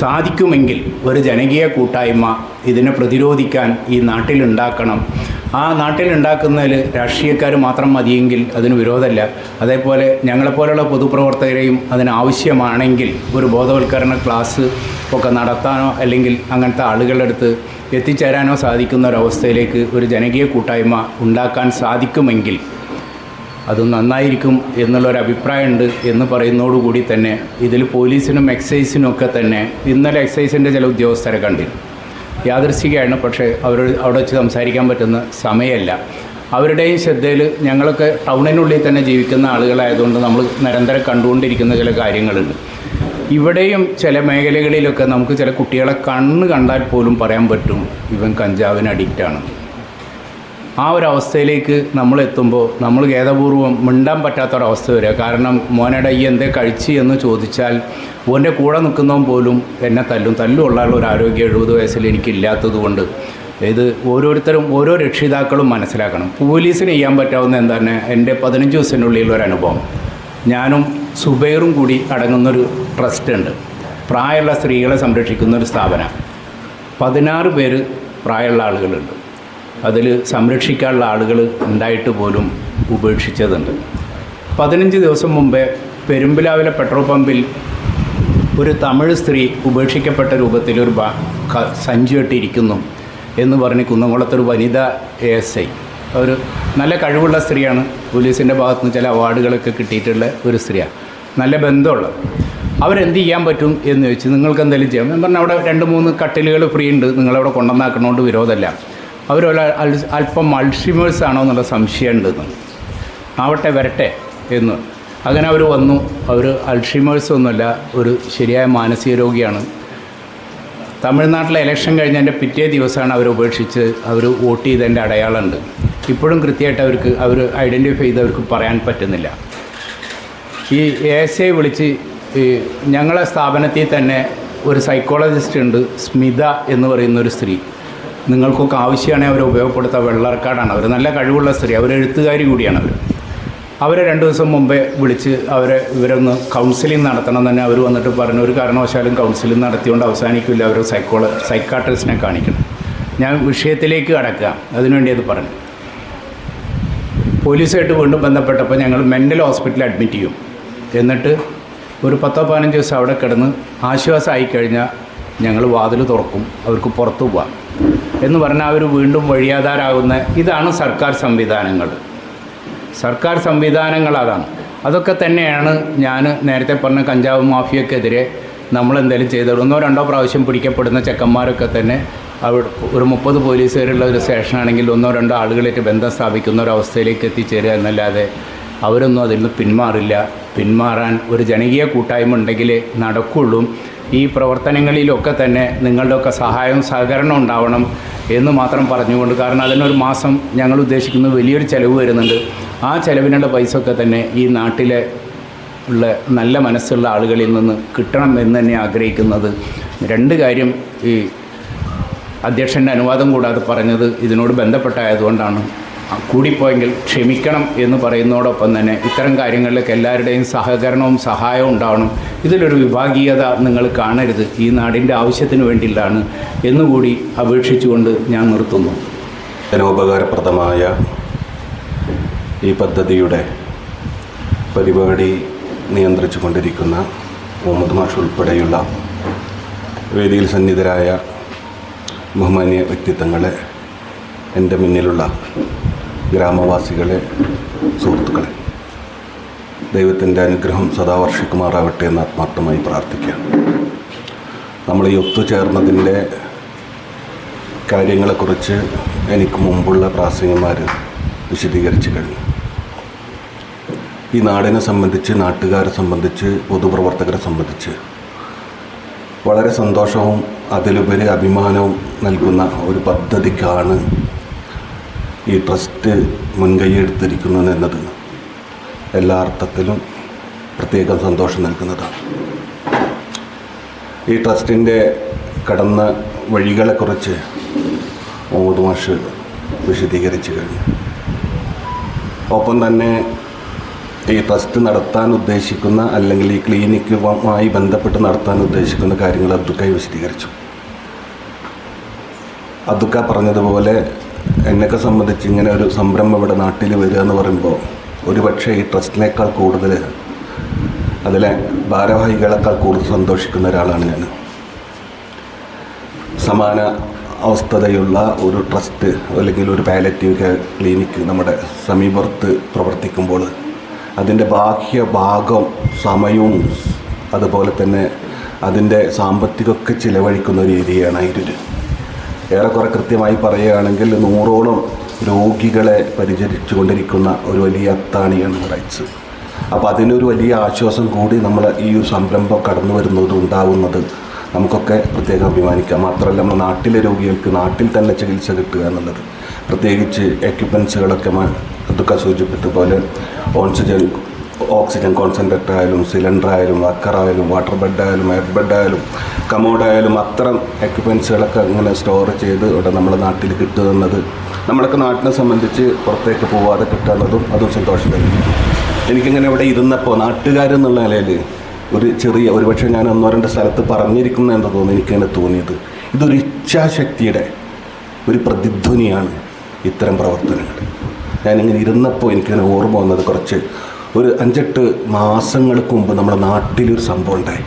സാധിക്കുമെങ്കിൽ ഒരു ജനകീയ കൂട്ടായ്മ ഇതിനെ പ്രതിരോധിക്കാൻ ഈ നാട്ടിലുണ്ടാക്കണം. ആ നാട്ടിലുണ്ടാക്കുന്നതിൽ രാഷ്ട്രീയക്കാർ മാത്രം മതിയെങ്കിൽ അതിന് വിരോധമല്ല. അതേപോലെ ഞങ്ങളെപ്പോലുള്ള പൊതുപ്രവർത്തകരെയും അതിനാവശ്യമാണെങ്കിൽ ഒരു ബോധവൽക്കരണ ക്ലാസ് ഒക്കെ നടത്താനോ അല്ലെങ്കിൽ അങ്ങനത്തെ ആളുകളുടെ അടുത്ത് എത്തിച്ചേരാനോ സാധിക്കുന്ന ഒരവസ്ഥയിലേക്ക് ഒരു ജനകീയ കൂട്ടായ്മ ഉണ്ടാക്കാൻ സാധിക്കുമെങ്കിൽ അത് നന്നായിരിക്കും എന്നുള്ളൊരു അഭിപ്രായമുണ്ട് എന്ന് പറയുന്നതോടുകൂടി തന്നെ ഇതിൽ പോലീസിനും എക്സൈസിനും ഒക്കെ തന്നെ ഇന്നലെ എക്സൈസിൻ്റെ ചില ഉദ്യോഗസ്ഥരെ കണ്ടിരുന്നു. യാദൃശ്ചികമാണ്, പക്ഷേ അവിടെ വെച്ച് സംസാരിക്കാൻ പറ്റുന്ന സമയമല്ല. അവരുടെയും ശ്രദ്ധയിൽ ഞങ്ങളൊക്കെ ടൗണിനുള്ളിൽ തന്നെ ജീവിക്കുന്ന ആളുകളായതുകൊണ്ട് നമ്മൾ നിരന്തരം കണ്ടുകൊണ്ടിരിക്കുന്ന ചില കാര്യങ്ങളുണ്ട്. ഇവിടെയും ചില മേഖലകളിലൊക്കെ നമുക്ക് ചില കുട്ടികളെ കണ്ടാൽ പോലും പറയാൻ പറ്റും ഇവൻ കഞ്ചാവിന് അഡിക്റ്റാണ്. ആ ഒരവസ്ഥയിലേക്ക് നമ്മളെത്തുമ്പോൾ നമ്മൾ ഖേദപൂർവ്വം മിണ്ടാൻ പറ്റാത്തൊരവസ്ഥ വരിക. കാരണം മോനയുടെ ഈ എന്തേ കഴിച്ച് എന്ന് ചോദിച്ചാൽ ഓൻ്റെ കൂടെ നിൽക്കുന്നവൻ പോലും എന്നെ തല്ലുള്ള ഒരു ആരോഗ്യം 70 വയസ്സിൽ എനിക്കില്ലാത്തത് കൊണ്ട് ഇത് ഓരോരുത്തരും ഓരോ രക്ഷിതാക്കളും മനസ്സിലാക്കണം. പോലീസിന് ചെയ്യാൻ പറ്റാവുന്ന എന്താണ് എൻ്റെ 15 ദിവസത്തിനുള്ളിൽ അനുഭവം. ഞാനും സുബൈറും കൂടി അടങ്ങുന്നൊരു ട്രസ്റ്റ് ഉണ്ട്, പ്രായമുള്ള സ്ത്രീകളെ സംരക്ഷിക്കുന്ന ഒരു സ്ഥാപനം. 16 പേര് പ്രായമുള്ള ആളുകളുണ്ട്. അതിൽ സംരക്ഷിക്കാനുള്ള ആളുകൾ ഉണ്ടായിട്ട് പോലും ഉപേക്ഷിച്ചതുണ്ട്. 15 ദിവസം മുമ്പേ പെരുമ്പിലാവിലെ പെട്രോൾ പമ്പിൽ ഒരു തമിഴ് സ്ത്രീ ഉപേക്ഷിക്കപ്പെട്ട രൂപത്തിൽ ഒരു സഞ്ചി കെട്ടിയിരിക്കുന്നു എന്ന് പറഞ്ഞ് കുന്നംകുളത്തൊരു വനിതാ ASI, ഒരു നല്ല കഴിവുള്ള സ്ത്രീയാണ്, പോലീസിൻ്റെ ഭാഗത്തുനിന്ന് ചില അവാർഡുകളൊക്കെ കിട്ടിയിട്ടുള്ള ഒരു സ്ത്രീയാണ്, നല്ല ബന്ധമുള്ളത്. അവരെന്ത് ചെയ്യാൻ പറ്റും എന്ന് ചോദിച്ചു. നിങ്ങൾക്ക് എന്തെങ്കിലും ചെയ്യാം. ഞാൻ പറഞ്ഞാൽ അവിടെ 2-3 കട്ടിലുകൾ ഫ്രീ ഉണ്ട്, നിങ്ങളവിടെ കൊണ്ടുവന്നാക്കണോണ്ട് വിരോധമല്ല. അവർ അല്പം അൾഷിമേഴ്സ് ആണോ എന്നുള്ള സംശയം ഉണ്ടെന്ന്. ആവട്ടെ വരട്ടെ എന്ന്. അങ്ങനെ അവർ വന്നു. അവർ അൾഷിമേഴ്സ് ഒന്നുമല്ല, ഒരു ശരിയായ മാനസിക രോഗിയാണ്. തമിഴ്നാട്ടിലെ ഇലക്ഷൻ കഴിഞ്ഞതിൻ്റെ പിറ്റേ ദിവസമാണ് അവർ ഉപേക്ഷിച്ച് അവർ വോട്ട് ചെയ്തതിൻ്റെ അടയാളമുണ്ട്. ഇപ്പോഴും കൃത്യമായിട്ട് അവർ ഐഡൻറ്റിഫൈ ചെയ്ത് അവർക്ക് പറയാൻ പറ്റുന്നില്ല. ഈ ASI വിളിച്ച് ഞങ്ങളെ സ്ഥാപനത്തിൽ തന്നെ ഒരു സൈക്കോളജിസ്റ്റ് ഉണ്ട്, സ്മിത എന്ന് പറയുന്നൊരു സ്ത്രീ. നിങ്ങൾക്കൊക്കെ ആവശ്യമാണെങ്കിൽ അവരെ ഉപയോഗപ്പെടുത്താൻ വെള്ളർക്കാടാണ്. അവർ നല്ല കഴിവുള്ള സ്ത്രീ, അവർ എഴുത്തുകാരി കൂടിയാണ്. അവരെ 2 ദിവസം മുമ്പേ വിളിച്ച് ഇവരൊന്ന് കൗൺസിലിംഗ് നടത്തണം തന്നെ അവർ വന്നിട്ട് പറഞ്ഞു. ഒരു കാരണവശാലും കൗൺസിലിംഗ് നടത്തിക്കൊണ്ട് അവസാനിക്കില്ല, അവർ സൈക്കാട്രിസ്റ്റിനെ കാണിക്കണം. ഞാൻ വിഷയത്തിലേക്ക് കടക്കുക, അതിനുവേണ്ടി അത് പറഞ്ഞു. പോലീസായിട്ട് വീണ്ടും ബന്ധപ്പെട്ടപ്പോൾ ഞങ്ങൾ മെൻ്റൽ ഹോസ്പിറ്റലിൽ അഡ്മിറ്റ് ചെയ്യും. എന്നിട്ട് ഒരു 10-15 ദിവസം അവിടെ കിടന്ന് ആശ്വാസമായി കഴിഞ്ഞാൽ ഞങ്ങൾ വാതിൽ തുറക്കും, അവർക്ക് പുറത്തു പോവാം എന്ന് പറഞ്ഞാൽ അവർ വീണ്ടും വഴിയാധാരാകുന്ന ഇതാണ് സർക്കാർ സംവിധാനങ്ങൾ. സർക്കാർ സംവിധാനങ്ങൾ അതാണ്. അതൊക്കെ തന്നെയാണ് ഞാൻ നേരത്തെ പറഞ്ഞ കഞ്ചാവ് മാഫിയക്കെതിരെ നമ്മളെന്തെങ്കിലും ചെയ്തത്. 1-2 പ്രാവശ്യം പിടിക്കപ്പെടുന്ന ചെക്കന്മാരൊക്കെ തന്നെ അവിടെ ഒരു 30 പോലീസുകാരുള്ള ഒരു സ്റ്റേഷനാണെങ്കിൽ 1-2 ആളുകളായിട്ട് ബന്ധം സ്ഥാപിക്കുന്ന ഒരവസ്ഥയിലേക്ക് എത്തിച്ചേരുക എന്നല്ലാതെ അവരൊന്നും അതിൽ നിന്ന് പിന്മാറാൻ ഒരു ജനകീയ കൂട്ടായ്മ ഉണ്ടെങ്കിലേ നടക്കുള്ളൂ. ഈ പ്രവർത്തനങ്ങളിലൊക്കെ തന്നെ നിങ്ങളുടെയൊക്കെ സഹായവും സഹകരണം ഉണ്ടാവണം എന്ന് മാത്രം പറഞ്ഞുകൊണ്ട്, കാരണം അതിനൊരു മാസം ഞങ്ങൾ ഉദ്ദേശിക്കുന്നത് വലിയൊരു ചിലവ് വരുന്നുണ്ട്. ആ ചിലവിനുള്ള പൈസ ഒക്കെ തന്നെ ഈ നാട്ടിലെ ഉള്ള നല്ല മനസ്സുള്ള ആളുകളിൽ നിന്ന് കിട്ടണം എന്ന് തന്നെ ആഗ്രഹിക്കുന്നത്. 2 കാര്യം, ഈ അധ്യക്ഷൻ്റെ അനുവാദം കൂടാതെ പറഞ്ഞത് ഇതിനോട് ബന്ധപ്പെട്ടായതുകൊണ്ടാണ്. കൂടിപ്പോയെങ്കിൽ ക്ഷമിക്കണം എന്ന് പറയുന്നതോടൊപ്പം തന്നെ ഇത്തരം കാര്യങ്ങളിലേക്ക് എല്ലാവരുടെയും സഹകരണവും സഹായവും ഉണ്ടാവണം. ഇതിലൊരു വിഭാഗീയത നിങ്ങൾ കാണരുത്, ഈ നാടിൻ്റെ ആവശ്യത്തിന് വേണ്ടിയിട്ടാണ് എന്നുകൂടി അപേക്ഷിച്ചുകൊണ്ട് ഞാൻ നിർത്തുന്നു. ജനോപകാരപ്രദമായ ഈ പദ്ധതിയുടെ പരിപാടി നിയന്ത്രിച്ചു കൊണ്ടിരിക്കുന്ന മുഹമ്മദ് മാഷ് ഉൾപ്പെടെയുള്ള വേദിയിൽ സന്നിധരായ ബഹുമാന്യ വ്യക്തിത്വങ്ങളെ, എൻ്റെ മുന്നിലുള്ള ഗ്രാമവാസികളെ, സുഹൃത്തുക്കളെ, ദൈവത്തിൻ്റെ അനുഗ്രഹം സദാ വർഷിക്കുമാറാവട്ടെ എന്ന് ആത്മാർത്ഥമായി പ്രാർത്ഥിക്കാം. നമ്മൾ ഈ ഒത്തുചേർന്നതിൻ്റെ കാര്യങ്ങളെക്കുറിച്ച് എനിക്ക് മുമ്പുള്ള പ്രാസംഗികന്മാർ വിശദീകരിച്ചു കഴിഞ്ഞു. ഈ നാടിനെ സംബന്ധിച്ച്, നാട്ടുകാരെ സംബന്ധിച്ച്, പൊതുപ്രവർത്തകരെ സംബന്ധിച്ച് വളരെ സന്തോഷവും അതിലുപരി അഭിമാനവും നൽകുന്ന ഒരു പദ്ധതിക്കാണ് ഈ ട്രസ്റ്റ് മുൻകൈയെടുത്തിരിക്കുന്നത് എന്നത് എല്ലാ അർത്ഥത്തിലും പ്രത്യേകം സന്തോഷം നൽകുന്നതാണ്. ഈ ട്രസ്റ്റിൻ്റെ കടന്ന വഴികളെക്കുറിച്ച് മുഹമ്മദ് മാഷ് വിശദീകരിച്ചു കഴിഞ്ഞു. ഒപ്പം തന്നെ ഈ ട്രസ്റ്റ് നടത്താൻ ഉദ്ദേശിക്കുന്ന, അല്ലെങ്കിൽ ഈ ക്ലിനിക്കുമായി ബന്ധപ്പെട്ട് നടത്താൻ ഉദ്ദേശിക്കുന്ന കാര്യങ്ങൾ അബ്ദുക്കായി വിശദീകരിച്ചു. അബ്ദുക്ക പറഞ്ഞതുപോലെ എന്നെയൊക്കെ സംബന്ധിച്ച് ഇങ്ങനെ ഒരു സംരംഭം ഇവിടെ നാട്ടിൽ വരിക എന്ന് പറയുമ്പോൾ ഒരുപക്ഷെ ഈ ട്രസ്റ്റിനേക്കാൾ കൂടുതൽ, അതിലെ ഭാരവാഹികളെക്കാൾ കൂടുതൽ സന്തോഷിക്കുന്ന ഒരാളാണ് ഞാൻ. സമാന അവസ്ഥതയുള്ള ഒരു ട്രസ്റ്റ് അല്ലെങ്കിൽ ഒരു പാലിയേറ്റീവ് ക്ലിനിക്ക് നമ്മുടെ സമീപത്ത് പ്രവർത്തിക്കുമ്പോൾ അതിൻ്റെ ബാഹ്യഭാഗം, സമയവും അതുപോലെ തന്നെ അതിൻ്റെ സാമ്പത്തികമൊക്കെ ചിലവഴിക്കുന്ന ഒരു ഏരിയയാണ് അയിരൂർ. ഏറെക്കുറെ കൃത്യമായി പറയുകയാണെങ്കിൽ 100ഓളം രോഗികളെ പരിചരിച്ചു കൊണ്ടിരിക്കുന്ന ഒരു വലിയ അത്താണിയാണ് റൈറ്റ്സ്. അപ്പോൾ അതിനൊരു വലിയ ആശ്വാസം കൂടി നമ്മൾ ഈ ഒരു സംരംഭം കടന്നു വരുന്നത് ഉണ്ടാകുന്നത് നമുക്കൊക്കെ പ്രത്യേകം അഭിമാനിക്കാം. മാത്രമല്ല, നമ്മുടെ നാട്ടിലെ രോഗികൾക്ക് നാട്ടിൽ തന്നെ ചികിത്സ കിട്ടുക എന്നുള്ളത്, പ്രത്യേകിച്ച് എക്യുപ്മെൻസുകളൊക്കെ അതൊക്കെ സൂചിപ്പിച്ചതുപോലെ ഓക്സിജൻ കോൺസെൻട്രേറ്റർ ആയാലും, സിലിണ്ടർ ആയാലും, വാക്കറായാലും, വാട്ടർ ബെഡായാലും, എയർ ബെഡായാലും, കമോഡായാലും, അത്തരം എക്യുപ്മെൻസുകളൊക്കെ ഇങ്ങനെ സ്റ്റോർ ചെയ്ത് ഇവിടെ നമ്മുടെ നാട്ടിൽ കിട്ടുന്നത്, നമ്മളൊക്കെ നാട്ടിനെ സംബന്ധിച്ച് പുറത്തേക്ക് പോവാതെ കിട്ടുന്നതും അതും സന്തോഷം തരും. എനിക്കിങ്ങനെ ഇവിടെ ഇരുന്നപ്പോൾ നാട്ടുകാരെന്നുള്ള നിലയിൽ ഒരുപക്ഷെ ഞാൻ 1-2 സ്ഥലത്ത് പറഞ്ഞിരിക്കുന്ന എന്ന് തോന്നുന്നു, എനിക്കങ്ങനെ തോന്നിയത് ഇതൊരു ഇച്ഛാശക്തിയുടെ ഒരു പ്രതിധ്വനിയാണ് ഇത്തരം പ്രവർത്തനങ്ങൾ. ഞാനിങ്ങനെ ഇരുന്നപ്പോൾ എനിക്കിങ്ങനെ ഓർമ്മ വന്നത് ഒരു 5-8 മാസങ്ങൾക്ക് മുമ്പ് നമ്മുടെ നാട്ടിലൊരു സംഭവം ഉണ്ടായി.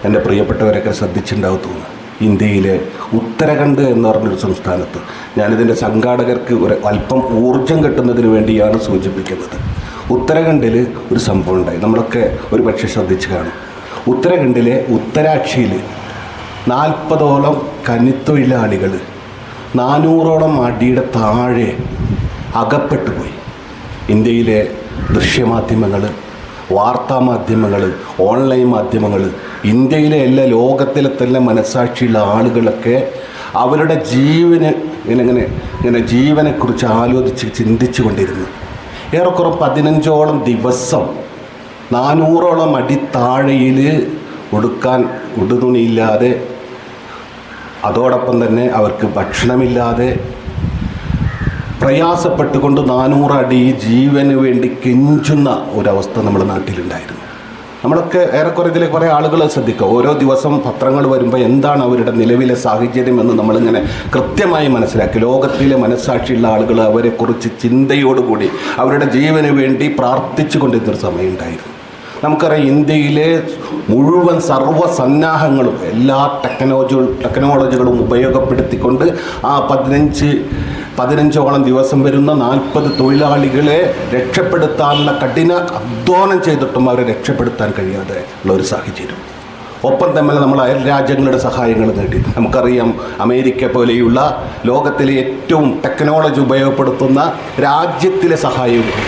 എൻ്റെ പ്രിയപ്പെട്ടവരൊക്കെ ശ്രദ്ധിച്ചിട്ടുണ്ടാവും തോന്നുന്നു. ഇന്ത്യയിലെ ഉത്തരാഖണ്ഡ് എന്ന് പറഞ്ഞൊരു സംസ്ഥാനത്ത്, ഞാനിതിൻ്റെ സംഘാടകർക്ക് അല്പം ഊർജം കിട്ടുന്നതിന് വേണ്ടിയാണ് സൂചിപ്പിക്കുന്നത്. ഉത്തരാഖണ്ഡിൽ ഒരു സംഭവം ഉണ്ടായി, നമ്മളൊക്കെ ഒരു പക്ഷേ ശ്രദ്ധിച്ച് കാണും. ഉത്തരാഖണ്ഡിലെ ഉത്തരാക്ഷിയിൽ 40ഓളം കന്നിത്തൊഴിലാളികൾ 400ഓളം അടിയുടെ താഴെ അകപ്പെട്ടു പോയി. ഇന്ത്യയിലെ ദൃശ്യമാധ്യമങ്ങൾ, വാർത്താമാധ്യമങ്ങൾ, ഓൺലൈൻ മാധ്യമങ്ങൾ, ഇന്ത്യയിലെ എല്ലാ ലോകത്തിലെ തന്നെ മനസ്സാക്ഷിയുള്ള ആളുകളൊക്കെ അവരുടെ ജീവനെക്കുറിച്ച് ആലോചിച്ച് ചിന്തിച്ചു കൊണ്ടിരുന്നു. ഏറെക്കുറെ 15ഓളം ദിവസം 400ഓളം അടി താഴെയിൽ ഉടുക്കാൻ ഉടുതുണിയില്ലാതെ, അതോടൊപ്പം തന്നെ അവർക്ക് ഭക്ഷണമില്ലാതെ പ്രയാസപ്പെട്ടുകൊണ്ട് 400 അടി ജീവന് വേണ്ടി കെഞ്ചുന്ന ഒരവസ്ഥ നമ്മുടെ നാട്ടിലുണ്ടായിരുന്നു. നമ്മളൊക്കെ ഏറെക്കുറെ ഇതിലെ കുറേ ആളുകൾ ശ്രദ്ധിക്കുക. ഓരോ ദിവസം പത്രങ്ങൾ വരുമ്പോൾ എന്താണ് അവരുടെ നിലവിലെ സാഹചര്യം എന്ന് നമ്മളിങ്ങനെ കൃത്യമായി മനസ്സിലാക്കി. ലോകത്തിലെ മനസ്സാക്ഷിയുള്ള ആളുകൾ അവരെക്കുറിച്ച് ചിന്തയോടുകൂടി അവരുടെ ജീവന് വേണ്ടി പ്രാർത്ഥിച്ചു കൊണ്ടിരുന്നൊരു സമയം ഉണ്ടായിരുന്നു. നമുക്കറിയാം, ഇന്ത്യയിലെ മുഴുവൻ സർവ്വസന്നാഹങ്ങളും എല്ലാ ടെക്നോളജികളും ഉപയോഗപ്പെടുത്തിക്കൊണ്ട് ആ 15ഓളം ദിവസം വരുന്ന 40 തൊഴിലാളികളെ രക്ഷപ്പെടുത്താനുള്ള കഠിന അധ്വാനം ചെയ്തിട്ടും അവരെ രക്ഷപ്പെടുത്താൻ കഴിയാതെ ഉള്ള ഒരു സാഹചര്യം. ഒപ്പം തന്നെ നമ്മൾ അയൽ രാജ്യങ്ങളുടെ സഹായങ്ങൾ നേടി. നമുക്കറിയാം, അമേരിക്ക പോലെയുള്ള ലോകത്തിലെ ഏറ്റവും ടെക്നോളജി ഉപയോഗപ്പെടുത്തുന്ന രാജ്യത്തിലെ സഹായവും,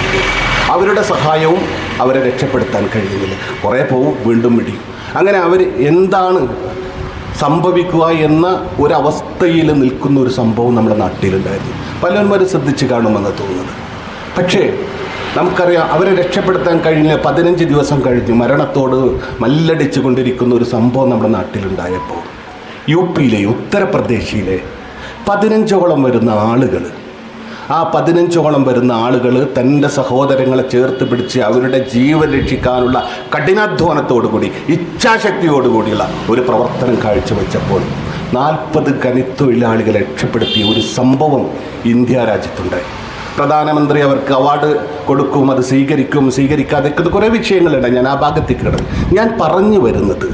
അവരുടെ സഹായവും അവരെ രക്ഷപ്പെടുത്താൻ കഴിയുന്നില്ല. കുറേ പോവും, വീണ്ടും പിടിയും. അങ്ങനെ അവർ എന്താണ് സംഭവിക്കുക എന്ന ഒരവസ്ഥയിൽ നിൽക്കുന്ന ഒരു സംഭവം നമ്മുടെ നാട്ടിലുണ്ടായിരുന്നു. പലരും ശ്രദ്ധിച്ച് കാണുമെന്ന് തോന്നുന്നത്. പക്ഷേ നമുക്കറിയാം, അവരെ രക്ഷപ്പെടുത്താൻ കഴിഞ്ഞ 15 ദിവസം കഴിഞ്ഞ് മരണത്തോട് മല്ലടിച്ചു കൊണ്ടിരിക്കുന്ന ഒരു സംഭവം നമ്മുടെ നാട്ടിലുണ്ടായപ്പോൾ, യു പിയിലെ, ഉത്തർപ്രദേശിലെ 15ഓളം വരുന്ന ആളുകൾ, ആ 15ഓളം വരുന്ന ആളുകൾ തൻ്റെ സഹോദരങ്ങളെ ചേർത്ത് പിടിച്ച് അവരുടെ ജീവൻ രക്ഷിക്കാനുള്ള കഠിനാധ്വാനത്തോടുകൂടി ഇച്ഛാശക്തിയോടുകൂടിയുള്ള ഒരു പ്രവർത്തനം കാഴ്ചവെച്ചപ്പോൾ 40 ഖനിത്തൊഴിലാളികളെ രക്ഷപ്പെടുത്തിയ ഒരു സംഭവം ഇന്ത്യ രാജ്യത്തുണ്ടായി. പ്രധാനമന്ത്രി അവർക്ക് അവാർഡ് കൊടുക്കും, അത് സ്വീകരിക്കാതിരിക്കുന്ന കുറേ വിഷയങ്ങളുണ്ട്. ഞാൻ ആ ഭാഗത്തേക്ക് കിടക്കും. ഞാൻ പറഞ്ഞു വരുന്നത്,